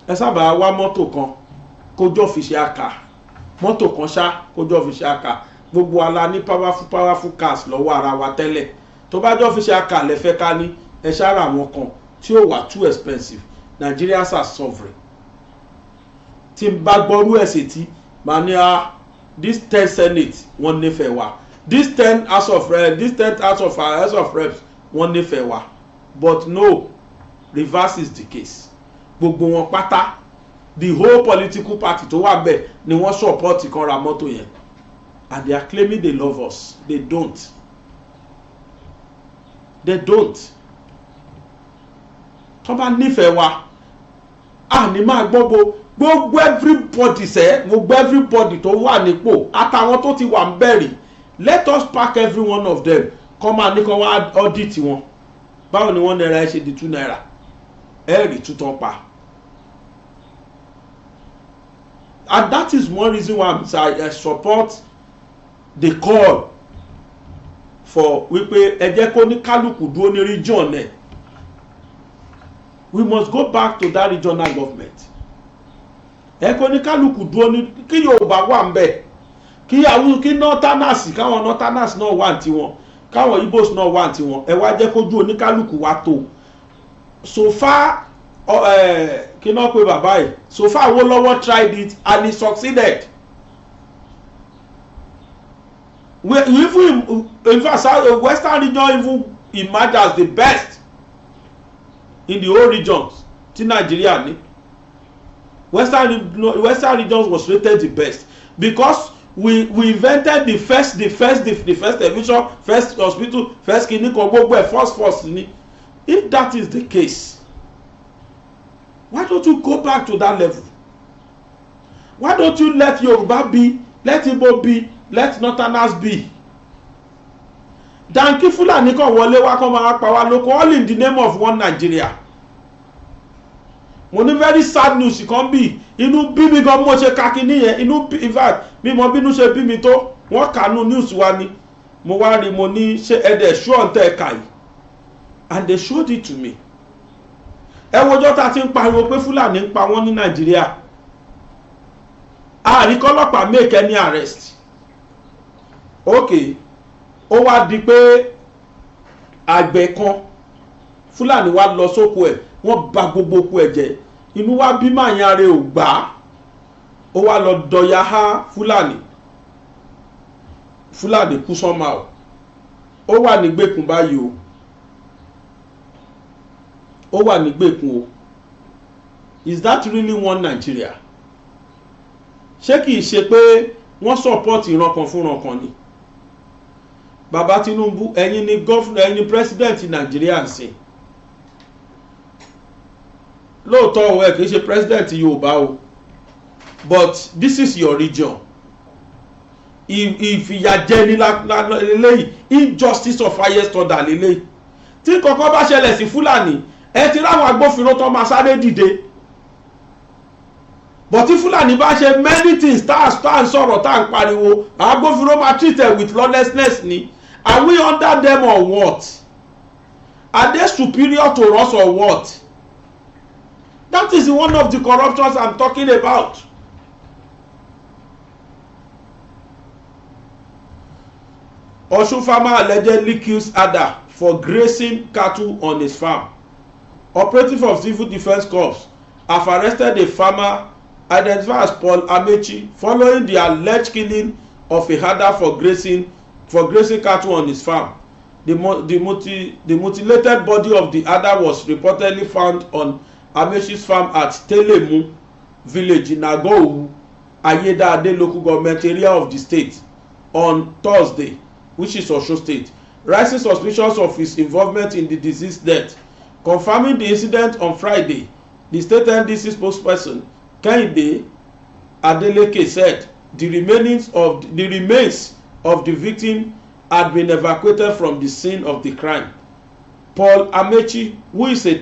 ẹ sábà wá mọ́tò kan kójọ́ fi ṣe àkà, mọ́tò kan ṣá kójọ́ fi ṣe àkà. Gbogbo ala ní powerful cars lọ́wọ́ ara wa tẹ́lẹ̀, tó bá jọ́ fi ṣe àkà lẹ́fẹ́ ká ní ẹ ṣára àwọn kan tí ó wà too expensive. Nigerians are sovereign. Tí n bá gbọ́rú ẹ̀sìn tí màá ní this 10 Senate wọ́n nífẹ̀ẹ́ wa, this 10 House of Reps wọ́n nífẹ̀ẹ́ wa, but no, reverse is the case. Gbogbo wọn pátá, the whole political party tó wà bẹ́ẹ̀ ni wọ́n support kan ra mọ́tò yẹn, and they are claiming they love us. They don't. Tó bá nífẹ̀ẹ́ wa, ní máa gbogbo everybody tó wà nípò àtàwọn tó ti wà ń bẹ̀rì, let us pack every one of them, kọ́ máa ní kọ́ wá audit wọn. Báwo ni 1 naira ṣe di 2 naira? Ẹ̀rì tuntun pa. And that is one reason why I support the call for wípé ẹ jẹ́ kó ní kálukú dúró ní region ẹ̀. We must go back to that regional government. Ẹ kó ní kálukú dúró ní kí Yorùbá wà ń bẹ̀, kí northerners, káwọn northerners náà wà ní tiwọn, káwọn Igbos náà wà ní tiwọn, ẹ wá jẹ́ kójú oníkálukú wá tó. So far kí náà pé bàbá yìí, so far Awolowo tried it and he succeeded. In fact, Western region even emerged as the best in the whole regions tí Nigeria ní. Western regions was rated the best because we invented the first television, first hospital, first clinic, gbogbo first ni. If that is the case, why don't you go back to that level? Why don't you let Yoruba be, let Igbo be, let Northerners be? Dan kí Fúlàní kan wọlé wá kán máa pa wá lóko, all in the name of one Nigeria. Mo ní very sad news kan bí inú bí mi gan mo ṣe kakini yẹn, inú in fact mi mọ bínú ṣe bí mi tó, wọ́n kànú news wa ni mo wá rí mo ní ṣe ẹ̀dẹ̀ ṣọ́ ǹtẹ̀ ẹ̀ka yìí, and they showed it to me. Ẹ wojọ́ ta ti ń pariwo pé Fúlàní ń pa wọ́n ní Nàìjíríà, àríkọ́lọ́pàá make any arrest. Okay, ó wá di pé àgbẹ̀ kan Fúlàní wá lọ sóko ẹ̀, wọ́n bà gbogbo oko ẹ̀ jẹ́, inú wa bí màá yan ara ò gbà, ó wá lọ dọ̀yà ha Fúlàní kú sọ́mà ó wà nígbèkùn báyìí o, ó wà nígbèkùn o. Is that really one Nigeria? Ṣé kìí ṣe pé wọ́n support ìran kan fún ìran kan ni? Bàbá Tinubu, ẹ̀yin ni governor, ẹ̀yin ni president Nigeria ń sìn. Lóòótọ́ o ẹ kìí ṣe president Yorùbá o, but this is your region. Ìfìyàjẹni lélẹ́yìí, injustice of highest order lélẹ́yìí. Tí kankan bá ṣẹlẹ̀ sí Fúlàní, ẹ ti ráwọn agbófinró tó máa sáré dìde. But tí Fúlàní bá ṣe many things tá à ń sọ̀rọ̀ tá à ń pariwo, agbófinró máa treat them with lawlessness ni. Are we under them or what? Are they superior to us or what? That is one of the corruptions I'm talking about. Osun farmer allegedly kills Ada for grazing cattle on his farm. Operative of Civil Defence Corps have arrested a farmer identified as Paul Amechi following the alleged killing of a herder for grazing cattle on his farm. The mutilated body of the herder was reportedly found on Amechi's farm at Telemu village in Agowu, Ayeda-Ade local government area of the state on Thursday, which is Osun State, raising suspicions of his involvement in the deceased's death. Confirming the incident on Friday, the state NDC spokesperson Kehinde Adeleke said the remains of the victim had been evacuated from the scene of the crime. Paul Amechi, who is a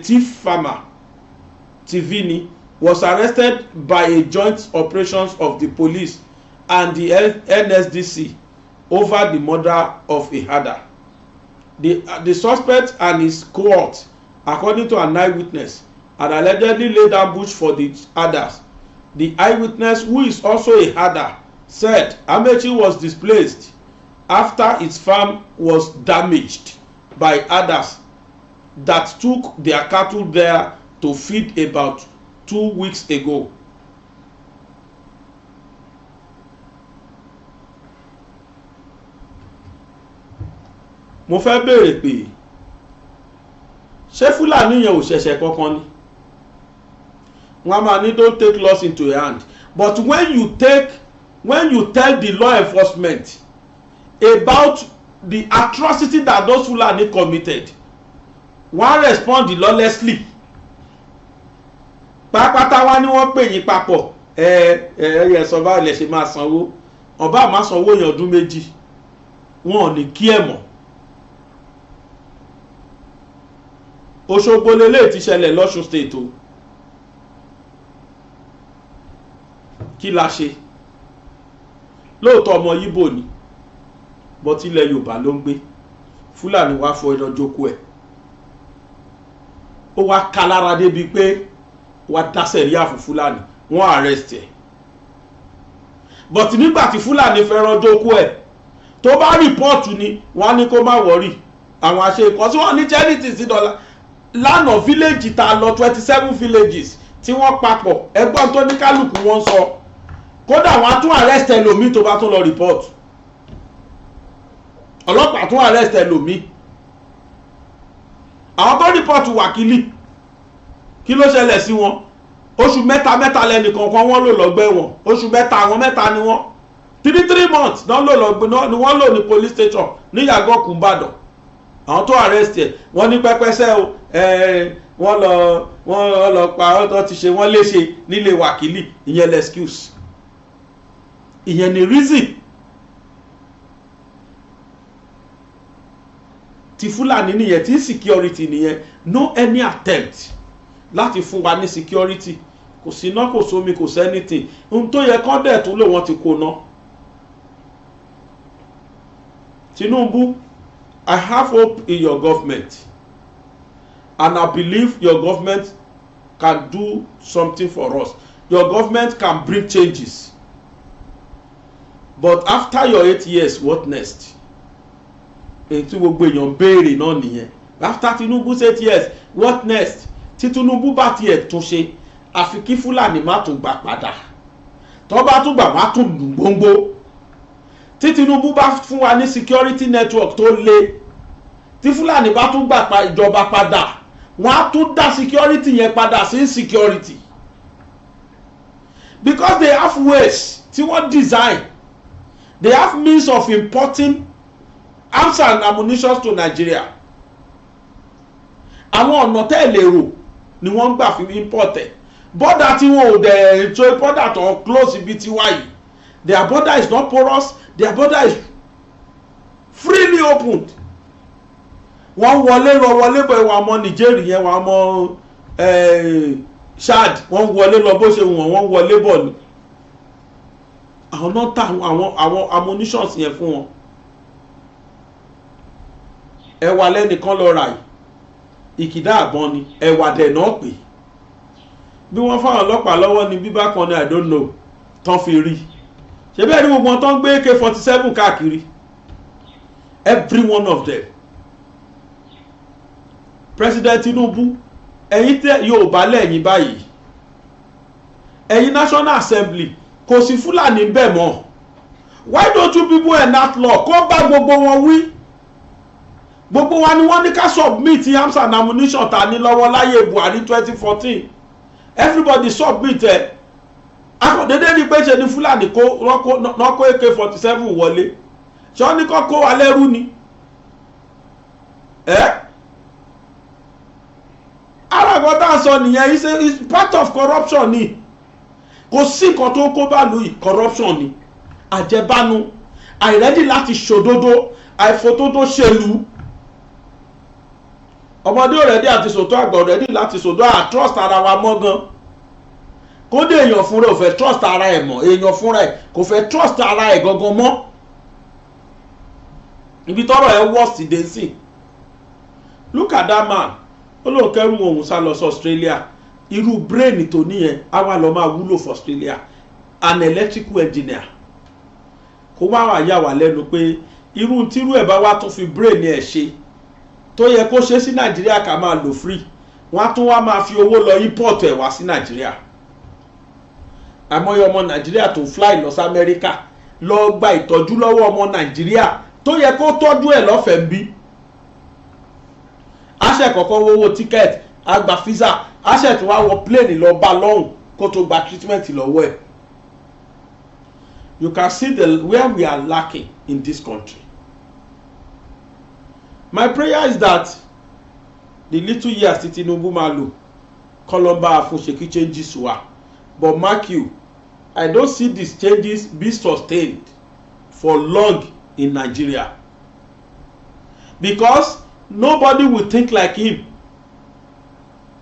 thief farmer, Tivini, was arrested by a joint operations of the police and the NSDC over the murder of a herder. The suspect and his cohort, according to an eyewitness, had allegedly laid ambush for the herders. The eyewitness, who is also a herder, said Amechi was displaced after his farm was damaged by herders that took their cattle there to feed about 2 weeks ago. Mo fẹ́ béèrè pé ṣé Fúlàní yẹn ò ṣẹ̀ṣẹ̀ kankan ni? Wọ́n máa ní don't take laws into your hand, but when you tell the law enforcement about the atrocity that those Fulani committed, wọ́n respond lawlessly. Pápátá wá ní wọ́n pè yín papọ̀ ẹ sọ bá ilẹ̀ ṣe máa sanwó, ọba máa sanwó yẹn ọdún méjì, wọn ò ní kí ẹ̀ mọ̀. Òṣogbo lélẹ̀ ti ṣẹlẹ̀ l'Ọ̀ṣun state o. Kí la ṣe? Lóòótọ́ ọmọ Yíbò ni, but ilẹ̀ Yorùbá ló ń gbé. Fúlàní wá fọ ẹran jókòó ẹ̀. Ó wá kalára débi pé wá dá sẹ̀ríà fún Fúlàní, wọ́n arrest ẹ̀. But nígbà tí Fúlàní fẹ́ràn jókòó ẹ̀, tó bá rìpọ́ọ̀tù ni wọ́n á ní kó má wọ́rì. Àwọn àṣeyìkọ́ tí wọ́n ní charity sí dọ́là lánàá village ta lọ 27 villages tí wọ́n papọ̀, ẹgbọ́n tó ní kálukú wọ́n sọ. Kódà wọ́n á tún arrest ẹlòmíì tó bá tún lọ report. Ọlọ́pàá tún arrest ẹlòmíì. Àwọn tó report wákìlì, kí ló ṣẹlẹ̀ sí wọn? oṣù mẹ́ta mẹ́ta lẹ́nì kọ̀ọ̀kan wọ́n lò lọ́gbà ẹ̀wọ̀n oṣù mẹ́ta àwọn mẹ́ta ni wọ́n 3 months náà lò lọ́gbà ni wọ́n lò ní police station ní Yàgànkù Ìbàdàn àwọn tó arrest ẹ̀ wọ́n ní pẹ́pẹ́sẹ́ o wọ́n lọ pa ọ́ ti ṣe wọ́n léṣe nílé wákìlì ìyẹn l'excuse ìyẹn ni reason ti Fúlàní nìyẹn tí security nìyẹn no any attempt láti fún wa ní security kò sí iná kò sómi kò sẹ́nìtì ohun tó yẹ kán dẹ̀ tún lò wọ́n ti kó ná. Tinubu, I have hope in your government and I believe your government can do something for us. Your government can bring changes. But after your 8 years, what next? Èyí tí gbogbo èèyàn béèrè náà nìyẹn. After Tinubu's 8 years, what next? Tí Tinubu bá tiẹ̀ tún ṣe àfi kí Fúlàní má tún gbà padà. Tó bá tún gbà má tún lù gbóngbó. Tí Tinubu bá fún wa ní security network tó le, tí Fúlàní bá tún gbà ìjọba padà, wọ́n á tún dá security yẹn padà sí insecurity. Because they have ways tí wọ́n design, they have means of importing arms and ammunition to Nigeria. Àwọn ọ̀nà tẹ́lẹ̀ rò ni wọ́n gbà fi import ẹ̀. Border tí wọn ò dẹ̀ ètò border tó close ibi tí wáyé. Their border is not porous, their border is freely opened. Wọ́n wọlé lọ wọlé bọ̀ ẹ̀wọ̀n ọmọ Nigeria yẹn wọ́n ọmọ Chad wọ́n wọlé lọ bó ṣe wọ́n wọlé bọ̀ ni. Àwọn náà ta àwọn ammunitions yẹn fún wọn. Ẹ̀wà lẹ́nìkan lọ rà yìí ìkìdá àbọn ni ẹ̀wà dẹ̀ náà pè bí wọ́n fáwọn ọlọ́pàá lọ́wọ́ ni bíbá kan ní I don't know tán fi rí ṣe bẹ́ẹ̀ ni gbogbo wọn tán gbé AK-47 káàkiri every one of them. President Tinubu ẹ̀yin tẹ́ Yorùbá lẹ́yìn báyìí ẹ̀yin National Assembly kò sí Fúlàní bẹ́ẹ̀ mọ́ why don't you people enact law kó bá gbogbo wọn wí. Gbogbo wa ni wọ́n ní ká submit arms and ammunition ta ní lọ́wọ́ láyé Buhari 2014 everybody submit ẹ̀ akọ̀dédé ní pé ṣe ni Fúlàní náà kó AK-47 wọlé ṣé wọ́n ní kó kó wa lẹ́rú ni alágọ́dá sọ nìyẹn is part of corruption ni kò sí nǹkan tó kó bá lu corruption ni àjẹbánu àìrẹ́dì láti ṣòdodo àìfòtótó ṣèlú ọmọdé ọ̀rẹ́dì àti sòtó àgbà ọ̀rẹ́dì láti sòtó trust ara wa mọ́ gan kódé èèyàn fúnra ò fẹ́ trust ara ẹ̀ mọ́ èèyàn fúnra ẹ̀ kò fẹ́ trust ara ẹ̀ gangan mọ́ ibi tọ́rọ̀ ẹ̀ worst dé sí. Look at that man ó lóun kẹ́rù òun sá lọ sí Australia irú brain tó níyẹn á wà lọ́ máa wúlò for Australia an electrical engineer kó má wà yà wá lẹ́nu pé irú tírú ẹ̀ bá wá tún fi brain ẹ̀ ṣe tó yẹ kó ṣe sí Nàìjíríà ká máa lò free wọ́n á tún wá máa fi owó lọ import ẹ̀ wá sí Nàìjíríà. Àmọ́yé ọmọ Nàìjíríà tó fly lọ sí Amẹ́ríkà lọ gba ìtọ́jú lọ́wọ́ ọmọ Nàìjíríà tó yẹ kó tọ́jú ẹ̀ lọ́fẹ̀ẹ́ ń bí. Àṣẹ kọ́kọ́ wọ́wọ́ ticket àgbà visa àṣẹ tó wá wọ plane lọ bá lọ́hùn kó tó gba treatment lọ́wọ́ ẹ̀. You can see where we are lacking in this country. My prayer is that the little years tí Tinubu máa lò kọlọmbà àfúnṣekí changes wà, but mark you, I don't see these changes be sustained for long in Nigeria because nobody will think like him.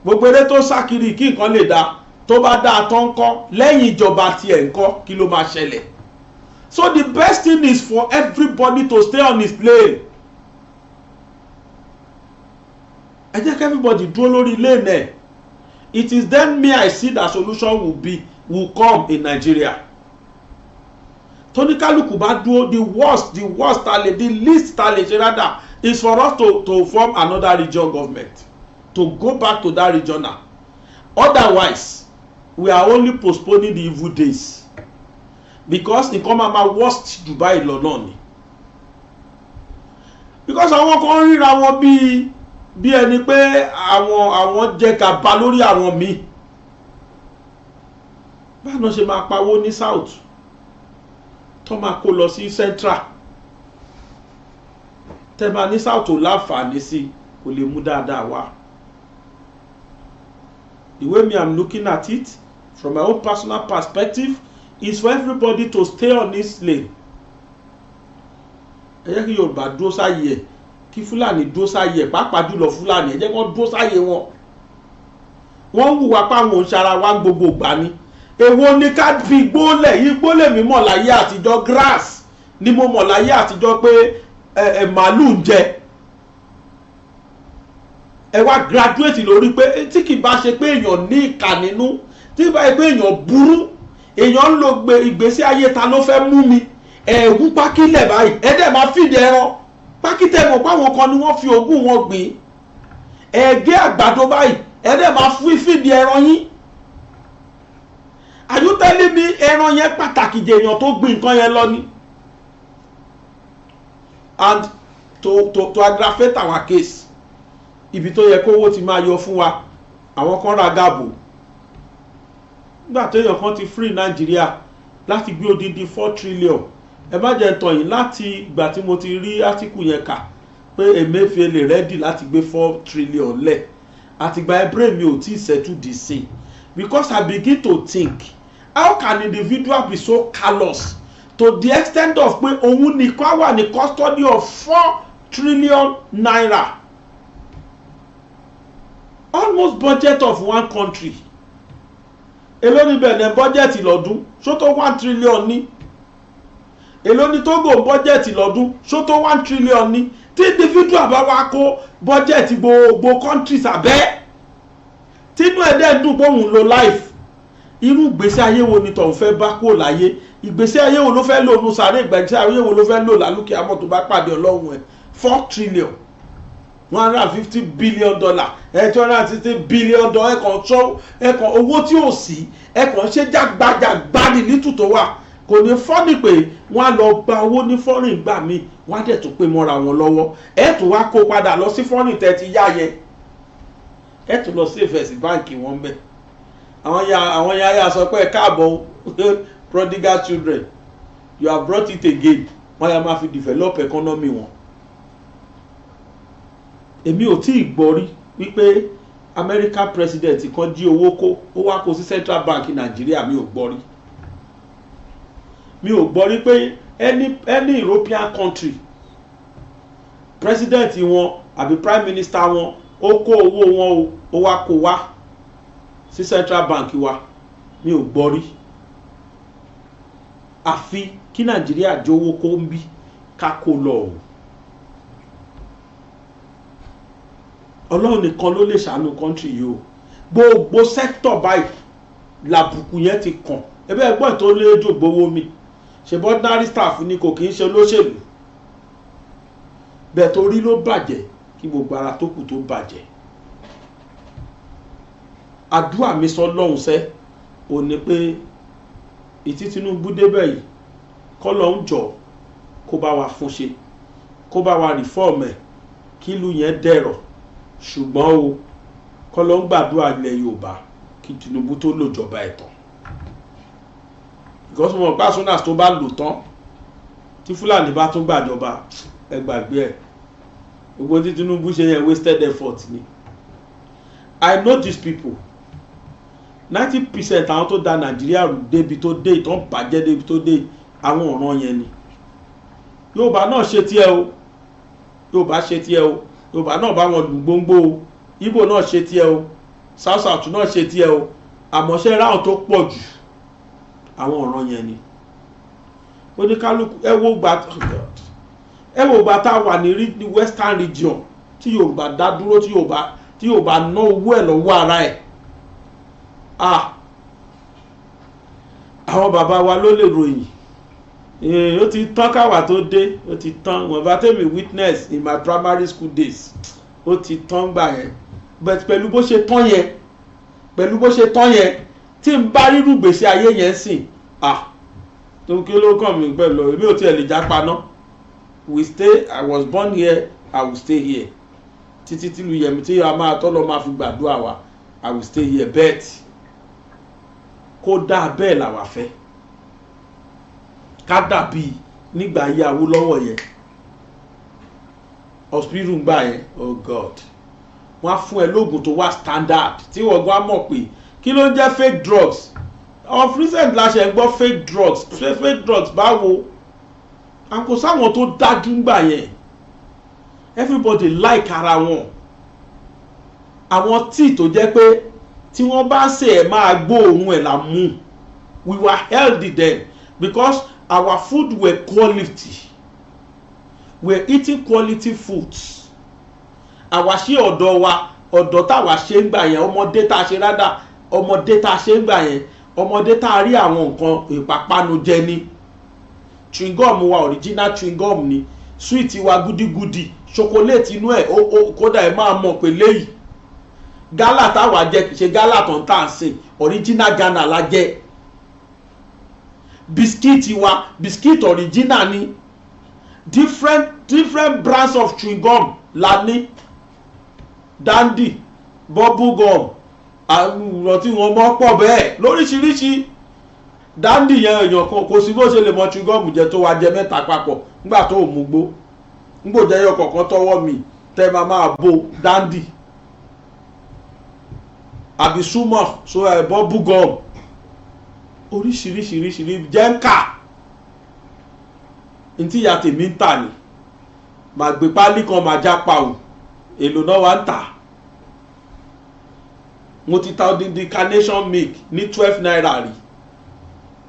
Gbogbo eré tó sákiri kí nǹkan lè dá tó bá dáa tó ń kọ́ lẹ́yìn ìjọba tiẹ̀ ń kọ́ kí ló máa ṣẹlẹ̀. So the best thing is for everybody to stay on his plane. I think everybody dúró lórí lane ẹ̀. It is then me I see that solution will come in Nigeria. Tóníkálùkù bá dúró the worst talent, the least talent rather is for us to form another regional government, to go back to that regional. Otherwise, we are only postponing the evil days because nǹkan máa worst Dubai lọ náà ni. Because àwọn kan ríra wọn bí ẹni pé àwọn jẹ gàba lórí àwọn míì báwọn ṣe máa pawó ní south tó máa kó lọ sí central tẹ́ máa ní south ò láǹfààní sí kò lè mú dáadáa wá. The way me I'm looking at it from my own personal perspective is for everybody to stay on this lane. ẹ jẹ́ kí Yorùbá dúró sáyé ẹ̀ kí Fúlàní dúró sáyé ẹ̀ pàápàá jùlọ Fúlàní ẹ jẹ́ kó dúró sáyé wọn. wọ́n hùwà páwọn òǹṣara wa gbogbo ìgbà ni. èwo ni ká fi gbólẹ̀ yìí gbólẹ̀ mi mọ̀ láyé àtijọ́ grass ni mo mọ̀ láyé àtijọ́ pé màálù ń jẹ. ẹ wá graduate lórí pé tí kì bá ṣe pé èèyàn ní ìkà nínú tí bá ṣe pé èèyàn burú èèyàn ń lo ìgbésí ayé ta ló fẹ́ mú mi ẹ̀wú pákílẹ̀ báyìí ẹ̀dẹ̀ máa fìdí ẹran pákítẹ̀ mọ̀ páwọn kan ni wọ́n fi ogún wọn gbìn ẹ̀gẹ́ àgbàdo báyìí ẹ̀dẹ̀ máa fìdí ẹran yín. Are you telling me ẹran yẹn pàtàkì jẹ èèyàn tó gbìn nǹkan yẹn lọ ni? And to aggravate our case ibi tó yẹ kówó ti máa yọ fún wa àwọn kan ra gáàbò nígbà tó èèyàn kan ti free Nàìjíríà láti gbé odidi 4 trillion ẹ má jẹ́ tàn yín láti ìgbà tí mo ti rí átíkù yẹn kà pé Emefiele ready láti gbé 4 trillion lẹ̀ àtìgbà ẹbrẹ́ mi ò tí ì settle the scene because I begin to think how can individual be so callous to the extent of pé òun nìkan wà ní custody of 4 trillion naira almost budget of one country. Èló ni Benin budget lọ́dún ṣó tó 1 trillion ní. Èló ni Togo budget lọ́dún ṣó tó 1 trillion ní. Tí individual bá wá kó budget gbogbo countries abẹ́ tínú ẹ̀dẹ́ dùn pé òun lo life irú ìgbésí ayé wo ni tọ̀hún fẹ́ bá kó láyé ìgbésí ayé wo ló fẹ́ lò nù sáré ìgbésí ayé wo ló fẹ́ lò lálùkì àmọ́ tó bá pàdé Ọlọ́run ẹ̀ 4 trillion $150 billion $260 billion ẹ̀kan owó tí ò sí ẹ̀kan ṣe jágbájàgbáni nítòtò wà kò ní fọ́nì pé wọ́n á lọ gba owó ní fọ́rìn gbà míì wọ́n á dẹ̀ tún pé mọ́ra wọn lọ́wọ́ ẹ̀ tún wá kó padà lọ sí fọ́rìn tẹ́ ti yá yẹn ẹ̀ tún lọ sí ìfẹ̀sì báǹkì wọn bẹ́ẹ̀ àwọn yàrá sọ pé káàbọ̀ prodigal children you have brought it again wọ́n yà máa fi develop economy wọn. Èmi ò tí ì gbọ́ rí wípé American president kan jí owó kó ó wá kó sí Central Bank Nàìjíríà mi ò gbọ́ rí. Mi ò gbọ́ rí pé any European country president wọn àbí prime minister wọn ó kó owó wọn ó wá kó wá sí Central Bank wa mi ò gbọ́ rí. Àfi kí Nàìjíríà jówó kó ń bí ká kó lọ o. Ọlọ́run nìkan ló lè ṣàánú country yìí o gbogbo sector báyìí làbùkù yẹn ti kàn ẹbẹ́ ẹgbọ́n tó lé jò gbowó mi ṣe ordinary staff ni kò kì í ṣe olóṣèlú bẹ́ẹ̀ torí ló bàjẹ́ kí gbogbo ara tó kù tó bàjẹ́. Àdúrà mi sọ lọ́hùn sẹ́ ò ní pé ìtí Tinubu débẹ̀ yìí kọ́ lọ́hùn jọ kó bá wa fún ṣe kó bá wa reform ẹ̀ kí ìlú yẹn dẹ̀rọ̀ ṣùgbọ́n o kọ́ ló ń gbàdúrà ilẹ̀ Yorùbá kí Tinubu tó lò jọba ẹ̀tàn because mo mọ̀ pé as tó bá lò tán tí Fúlàní bá tún gbàjọba ẹ gbàgbé ẹ̀ gbogbo tí Tinubu ṣe yẹn wasted effort ni. I know these people 90% àwọn tó da Nàìjíríà rú débi tó dé ìtàn bàjẹ́ débi tó dé àwọn ọ̀ràn yẹn ni. Yorùbá náà ṣe tiẹ̀ o Yorùbá ṣe tiẹ̀ o Yorùbá náà bá wọn lù gbóngbó o Ìgbò náà ṣe tiẹ̀ o South náà ṣe tiẹ̀ o àmọ́ṣẹ́ ráhùn tó pọ̀ jù àwọn ọ̀ràn yẹn ni. Oníkálukú ẹ wo gbà tá a wà ní Western region tí Yorùbá dá dúró tí Yorùbá ná owó ẹ̀ lọ́wọ́ ara ẹ̀ àwọn bàbá wa ló lè ròyìn ó ti tán káwà tó dé ó ti tán wọn bá tẹ̀mí witness in my primary school days ó ti tán gbà yẹn but pẹ̀lú bó ṣe tán yẹn tí n bá rírú gbèsè ayé yẹn sìn tó kí ló kàn mí pẹ̀lú èmi ò tiẹ̀ lè jápa ná we stay I was born here I will stay here títí tí lu yẹmi tí a máa tọ́lọ́ máa fi gbàdúrà wa I will stay here bet kó dáa bẹ́ẹ̀ làwa fẹ́ ká dàbí nígbà ayé Awólọ́wọ̀ yẹn hospital gbà yẹn oh god wọ́n á fún ẹ lóògùn tó wà standard tí wọ́n gbọ́ á mọ̀ pé kí ló ń jẹ́ fake drugs of recent la ṣe ń gbọ́ fake drugs báwo à ń kó sáwọn tó dájú gbà yẹn everybody like ara wọn àwọn tíì tó jẹ́ pé tí wọ́n bá ṣe ẹ̀ máa gbóòórùn ẹ̀ là mú we were healthy then because our food were quality we were eating quality foods àwa ṣe ọ̀dọ̀ wa ọ̀dọ̀ táwa ṣe ń gbà yẹn ọmọdé tá a ṣe rádà ọmọdé tá a ṣe ń gbà yẹn ọmọdé tá a rí àwọn nǹkan ìpápánu jẹ ní chewing gum wa original chewing gum ni sweet wa gúdígúdí chocolate inú ẹ̀ kódà ẹ máa mọ̀ pé léyìí gálà táwa jẹ kì í ṣe gálà tó ń tà sí original Ghana la jẹ bisikíìtì wa bisikíìtì original ni different brands of chewing gum la ní dandy bubble gum àwọn tí wọ́n mọ̀ pọ̀ bẹ́ẹ̀ lóríṣiríṣi dandy yẹn èèyàn kan kò sí bó ṣe lè mọ chewing gum jẹ tó wá jẹ mẹ́ta papọ̀ nígbà tó mú gbó nígbò jẹ́ yọ kọ̀ọ̀kan tọwọ́ mi tẹ́ máa bo dandy àbí súnmọ́ so bubble gum oríṣiríṣiríṣiríṣi jẹ́ ń kà ntí ìyá tèmi ń tà ní màá gbé pálí kan màá já pa ò èlò náà wá ń tà mo ti ta odindi carnation milk ní 12 naira rí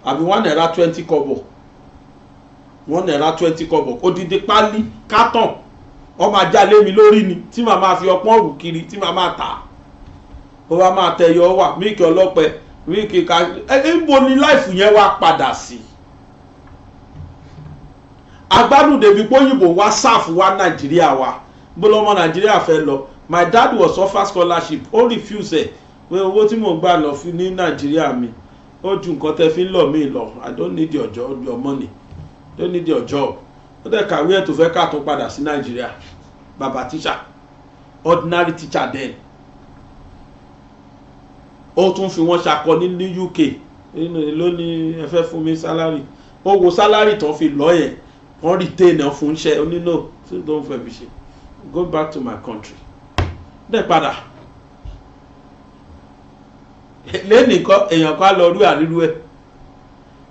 àbí 1 naira 20 kobo 1 naira 20 kobo odindi pálí carton ó máa já lé mi lórí ni tí màá máa fi ọpọ́n rù kiri tí màá máa tà ó wá máa tẹyọ wà mílìkì ọlọ́pẹ mílìkì ká níbo ni láìfù yẹn wá padà sí agbádùn débi póyìnbó wá sáàfù wá Nàìjíríà wa bó lọ́mọ Nàìjíríà fẹ́ lọ my dad was offer scholarship ó refuse ẹ̀ pé owó tí mò ń gbà lọ fi ní Nàìjíríà mi ó ju nǹkan tẹ́ fi ń lọ mí lọ I don't need your job your money don't need your job ó dẹ̀ kàwé ẹ̀ tó fẹ́ ká tó padà sí Nàìjíríà bàbá teacher ordinary teacher then ó tún fi wọ́n ṣakọ ní UK lónìí ẹ fẹ́ fún mi salary ó wo salary tó fi lọ yẹn wọ́n retain ẹ̀ fún iṣẹ́ onínú tí ó ń fẹ́ fi ṣe go back to my country dẹ̀ padà lẹ́nìkan èèyàn kan lọ rú àríru ẹ̀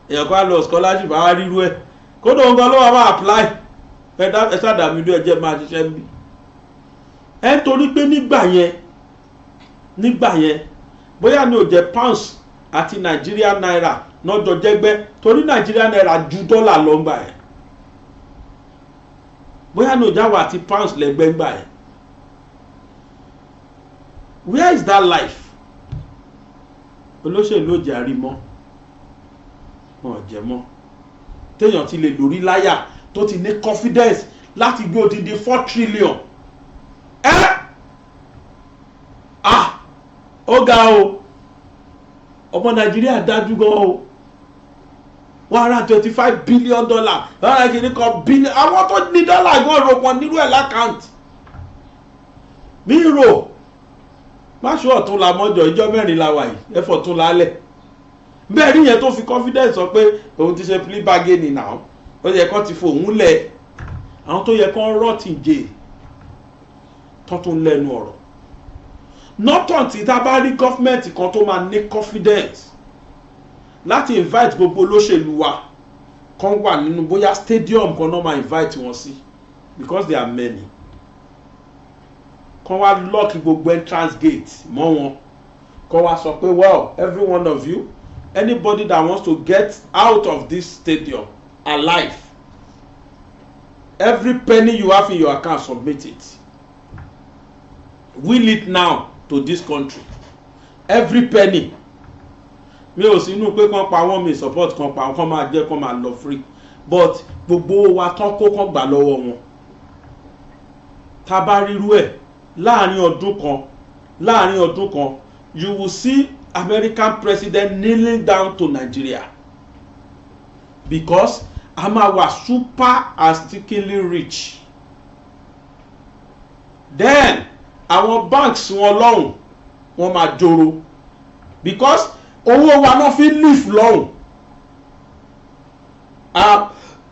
èèyàn kan lọ scholarship àwọn àríru ẹ̀ kódà òun gan ló wà máa apply ẹ sádàmì ìlú ẹ̀jẹ̀ máa ṣiṣẹ́ ń bí ẹ̀ ń torí pé nígbà yẹn bóyá ni ò jẹ́ pounds àti Nigerian naira lọ́jọ́ jẹ́gbẹ́ torí Nigerian naira ju dọ́là lọ gbà ẹ̀ bóyá ni ò jáwọ́ àti pounds lẹ́gbẹ́ gbà ẹ̀ where is that life olóṣèlú ò jẹ́ àrímọ́ wọn ò jẹ́ mọ́ téèyàn ti lè lórí láyà tó ti ní confidence láti gbé odidi 4 trillion ó ga o ọmọ Nàìjíríà dájú gan o $125 billion lọ́nà kìíní kan billion àwọn tó ní dọ́là gan ro pọ̀ nírú ẹ̀ lákàntì mi rò máṣú ọ̀tún la mọ́jọ ìjọ mẹ́rin la wà yìí ẹ̀fọ́ tún lálẹ̀ bẹ́ẹ̀ rí yẹn tó fi confidence sọ pé òun ti ṣe plea bargaining náà ó yẹ kán ti fòun lẹ̀ àwọn tó yẹ kán rọ́ọ̀tì jẹ́ tó tún lẹ́nu ọ̀rọ̀ nọ́tàn tí tá a bá rí gọ́fìmẹ̀ntì kan tó máa ní confidence láti invite gbogbo olóṣèlú wa kan wà nínú bóyá stadium kan náà máa invite wọn sí because there are many kan wá lock gbogbo entrance gate mọ́ wọn kan wá sọ pé well every one of you anybody that wants to get out of this stadium alive every penny you have in your account submit it will it now to this country every penny mi ò sínú pé kán pa wọ́n mi support kan pa kán máa jẹ́ kán máa lọ free but gbogbo wa tán kó kán gbà lọ́wọ́ wọn tá bá ríru ẹ̀ láàrin ọdún kan you will see American president kneeling down to Nigeria because a máa wà super and stickily rich then àwọn banks wọn lọ́hùn wọn máa joro because owó wa náà fi live lọ́hùn.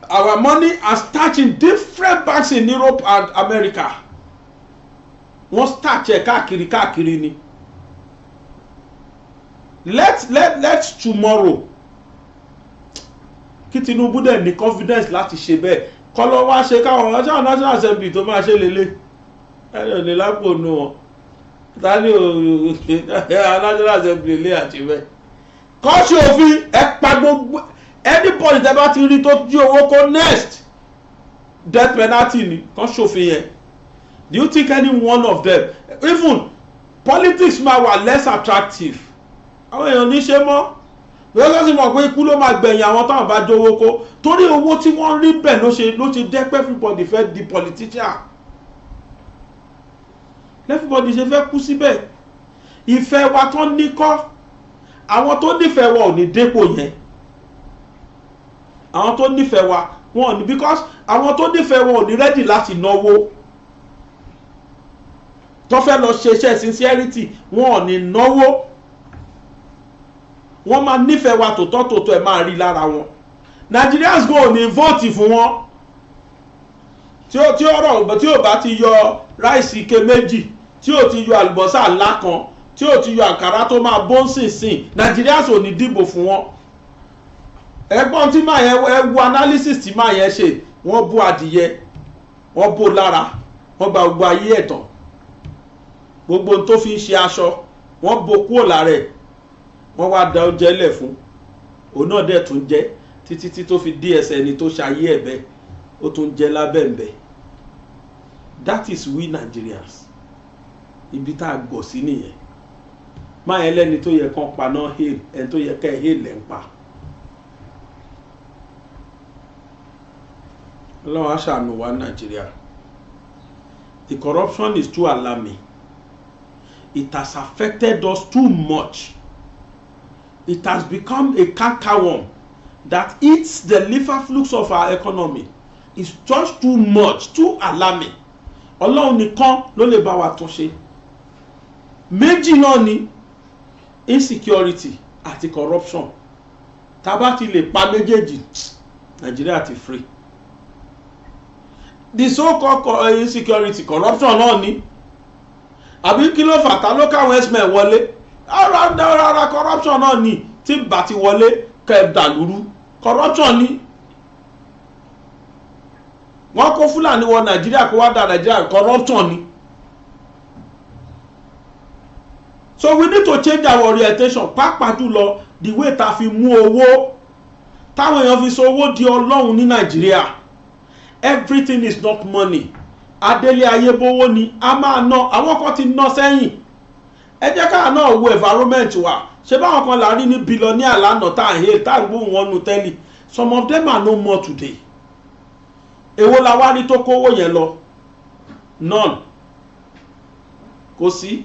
Our money are starch in different banks in Europe and America. Wọ́n starch ẹ̀ káàkiri ni. Let's tomorrow kí Tinubu dẹ̀ ní confidence láti ṣe bẹ́ẹ̀ kọ́ lọ wá ṣe káwọn ọjọ́ National Assembly tó máa ṣe lélẹ̀ ẹ̀rọ ní lápò nù wọn tani National Assembly lé àti bẹ́ẹ̀ kọ́ ṣe òfin ẹ̀ pa gbogbo anybody tẹ́ bá ti rí tó jí owó kó next death penalty ni kọ́ ṣòfin yẹn. Do you think any one of them, even politics máa wà less attractive? Àwọn èèyàn ní ṣe mọ́ lọ́sọ̀ sí mọ̀ pé ikú ló máa gbẹ̀yìn àwọn táwọn bá jówó kó torí owó tí wọ́n rí bẹ̀ ló ṣe jẹ́ pé everybody fẹ́ di politician. Everybody ṣe fẹ́ kú síbẹ̀. Ìfẹ́ wa tó ní kọ́ àwọn tó nífẹ̀ẹ́ wa ò ní dépò yẹn. Àwọn tó nífẹ̀ẹ́ wa wọn ò ní because àwọn tó nífẹ̀ẹ́ wa ò ní ready láti náwó. Tó fẹ́ lọ ṣe iṣẹ́ sincerity wọn ò ní náwó. Wọ́n máa nífẹ̀ẹ́ wa tòótọ́ ẹ̀ máa rí lára wọn. Nigerians go ní vote fún wọn tí ò bá ti yọ ráìsì ike méjì tí ò ti yọ àlùbọ́sà ńlá kan tí ò ti yọ àkàrà tó máa bó ń sìn Nigerians ò ní dìbò fún wọn. Ẹgbọ́n tí máa yẹn ẹ wo analysis tí máa yẹn ṣe wọ́n bó adìyẹ wọ́n bó lára wọ́n gba gbogbo ayé ẹ̀tàn gbogbo tó fi ń ṣe aṣọ wọ́n bó kúrò lára ẹ̀ wọ́n wá da oúnjẹ lẹ̀ fún òun náà dẹ̀ tún jẹ́ títí tó fi dí ẹsẹ̀ ẹni tó ṣayé ẹ̀ bẹ́ẹ̀ ó tún jẹ́ lábẹ́ǹbẹ́. That is we Nigerians. Ibi tá a gbọ̀ sí nìyẹn. Máa yẹn lẹ́ni tó yẹ kán pa náà hail ẹni tó yẹ ká ẹ̀ hail ẹ̀ ń pa. Ọlọ́run á ṣàánú wa Nàìjíríà. The corruption is too alarming. It has affected us too much. It has become a cankerworm that eats the liver flux of our economy. It's just too much, too alarming. Ọlọ́run nìkan ló lè bá wa tún ṣe. Méjì náà ni insecurity àti corruption. Tá bá ti lè pa méjèèjì, Nigeria ti free. The so-called insecurity corruption náà ni. Àbí kí ló fà tá ló káwọn x-men wọlé? Rárá corruption náà ni tí bá ti wọlé kẹ́ dàlúrú corruption ni. Wọ́n kó Fúlàní wọ Nàìjíríà kó wá dá Nàìjíríà corruption ni. So we need to change our orientation pàápàá jùlọ the way ta fi mú owó táwọn èèyàn fi so owó di Ọlọ́run ní Nàìjíríà. Everything is not money. Adélé ayébówó ni a máa ná àwọn kan ti ná sẹ́yìn. Ẹ jẹ́ ká náà wo environment wa ṣe báwọn kan là rí ní billionaire lánàá tá à ń hail tá à ń gbóhùn wọn nu tẹ́lì. Some of them are no more today. Èwo la wá rí tó kówó yẹn lọ? None. Kò sí.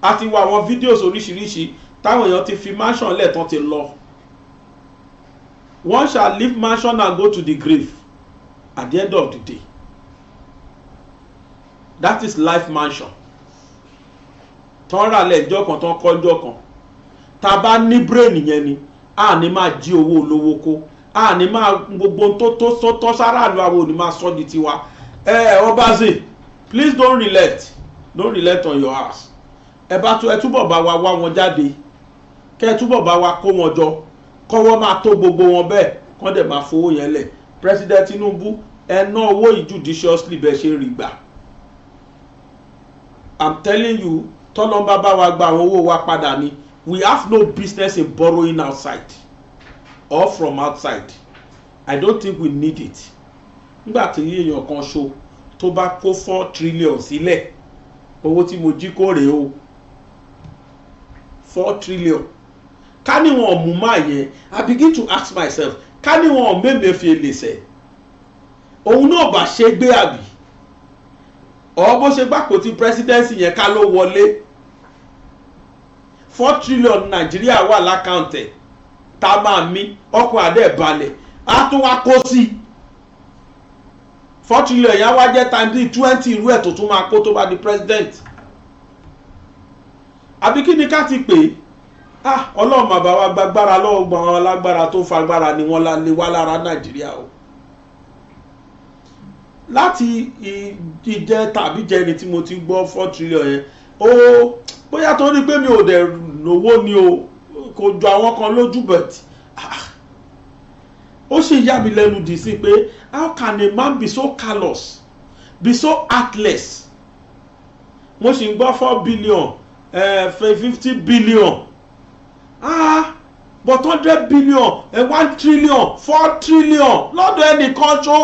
A ti wo àwọn videos oríṣiríṣi táwọn èèyàn ti fi mansion lẹ̀ tán ti lọ. One shall leave mansion and go to the grave at the end of the day. That is life mansion. Tán rà lẹ́jọ́ kan tán kọ́jọ́ kan. Tá bá ní brain yẹn ni a ní máa jí owó olówó kó a ní máa gbogbo tó sára àlọ́ àwọn ò ní máa sọ di tiwa. Ọbaṣe please don't relent on your house. Ẹ túbọ̀ bá wa wá wọn jáde kẹ́ túbọ̀ bá wa kó wọn jọ kọ́wọ́ máa tó gbogbo wọn bẹ́ẹ̀ kọ́ dẹ̀ máa fowó yẹn lẹ̀. President Tinubu ẹ ná owó yìí judiciously bẹ́ẹ̀ ṣe rí gbà. I'm telling you tọ́lọ́mbà bá wa gba àwọn owó wa padà ni. We have no business in borrowing outside or from outside. I don't think we need it. Nígbà tí èèyàn kan ṣo tó bá kó 4 trillion sílẹ̀ owó tí mo jí kó rèé o 4 trillion. Ká ní wọn mú máa yẹn I begin to ask myself ká ní wọn mẹ́mẹ́ fi lè sẹ́ òun náà bá ṣe gbé àbí ọ̀ bó ṣe gbàpò tí presidency yẹn ká ló wọlé 4 trillion Nàìjíríà wà lákàntẹ̀ tá a máa mí ọkùn àdé balẹ̀ á tún wá kó sí 4 trillion yẹn wá jẹ́ times 20 irú ẹ̀ tó tún máa kó tó bá di president àbí kí ni ká ti pè ọlọ́run bàbá wa gbàgbára lọ́wọ́ gbọ́n àwọn alágbára tó fagbára ni wọ́n lè wá lára nàìjíríà o. láti ìjẹ tàbí jẹni tí mo ti gbọ́ 4 trillion yẹn ó bóyá tó ní pé mi ò dẹ̀ lówó ni o kò jọ àwọn kan lójú bẹ̀tì ó sì yà mí lẹ́nu dì sí pé how can a man be so callous be so heartless. mo sì ń gbọ́ 4 billion 50 billion but 100 billion 1 trillion 4 trillion lọ́dọ̀ ẹnìkan ṣó.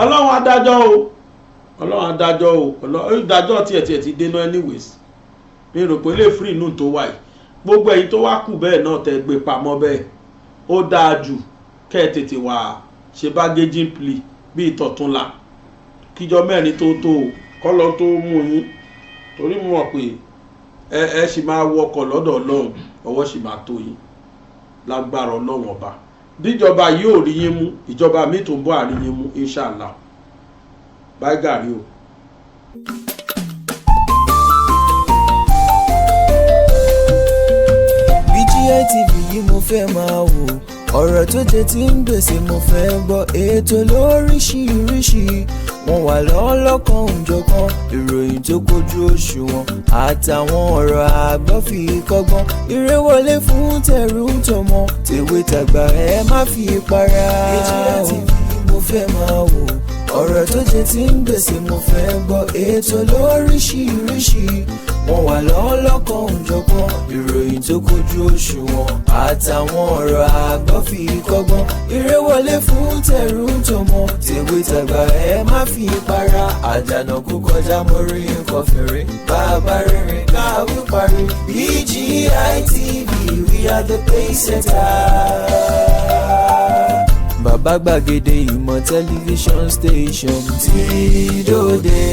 ọlọ́run adájọ́ o ọlọ́run adájọ́ o ìdájọ́ tiẹ̀ ti dénú anyways mi rò pé lè free inú tó wáyé gbogbo ẹ̀yin tó wá kù bẹ́ẹ̀ náà tẹ́ gbé pamọ́ bẹ́ẹ̀ ó dáa jù kẹ́ ẹ̀ tètè wá ṣe bargaining plea bí ìtọ̀túnla kíjọ mẹ́rin tó kọ́lọ́ tó mú yín torí mo mọ̀ pé ẹ sì máa wọkọ̀ lọ́dọ̀ ọlọ́run ọwọ́ sì máa tó yín lágbára ọlọ́run ọba díjọba yìí ò rí yín mú ìjọba mi tó ń bọ̀ àrí yín mú inshallah bye gàrí o. BGI TV yìí mo fẹ́ máa wò ọ̀rọ̀ tó jẹ tí ń gbèsè mo fẹ́ gbọ́ ètò lóríṣiríṣi wọ́n wà lọ́lọ́kan òjọ̀kan ìròyìn tó kojú òṣùwọ̀n àtàwọn ọ̀rọ̀ àgbọ́ fi kọ́gbọ́n eré wọlé fún tẹ̀rù tọmọ tèwe tàgbà ẹ má fi para. BGI TV mo fẹ́ máa wò ọ̀rọ̀ tó jẹ tí ń gbèsè mo fẹ́ gbọ́ ètò lóríṣiríṣi wọ́n wà lọ́lọ́kan òjọ̀kan ìròyìn tó kojú òṣùwọ̀n àtàwọn ọ̀rọ̀ àgbọ́ fi kọ́gbọ́n eré wọlé fún tẹ̀rù tọmọ tèwe tàgbà ẹ má fi para àdànà kó kọjá mórí nǹkan fèrè bàbá rere káwí parí BGI TV we are the pace setter. Bàbá gbàgede ìmọ̀ tẹlifíṣọ̀n station tí dòde.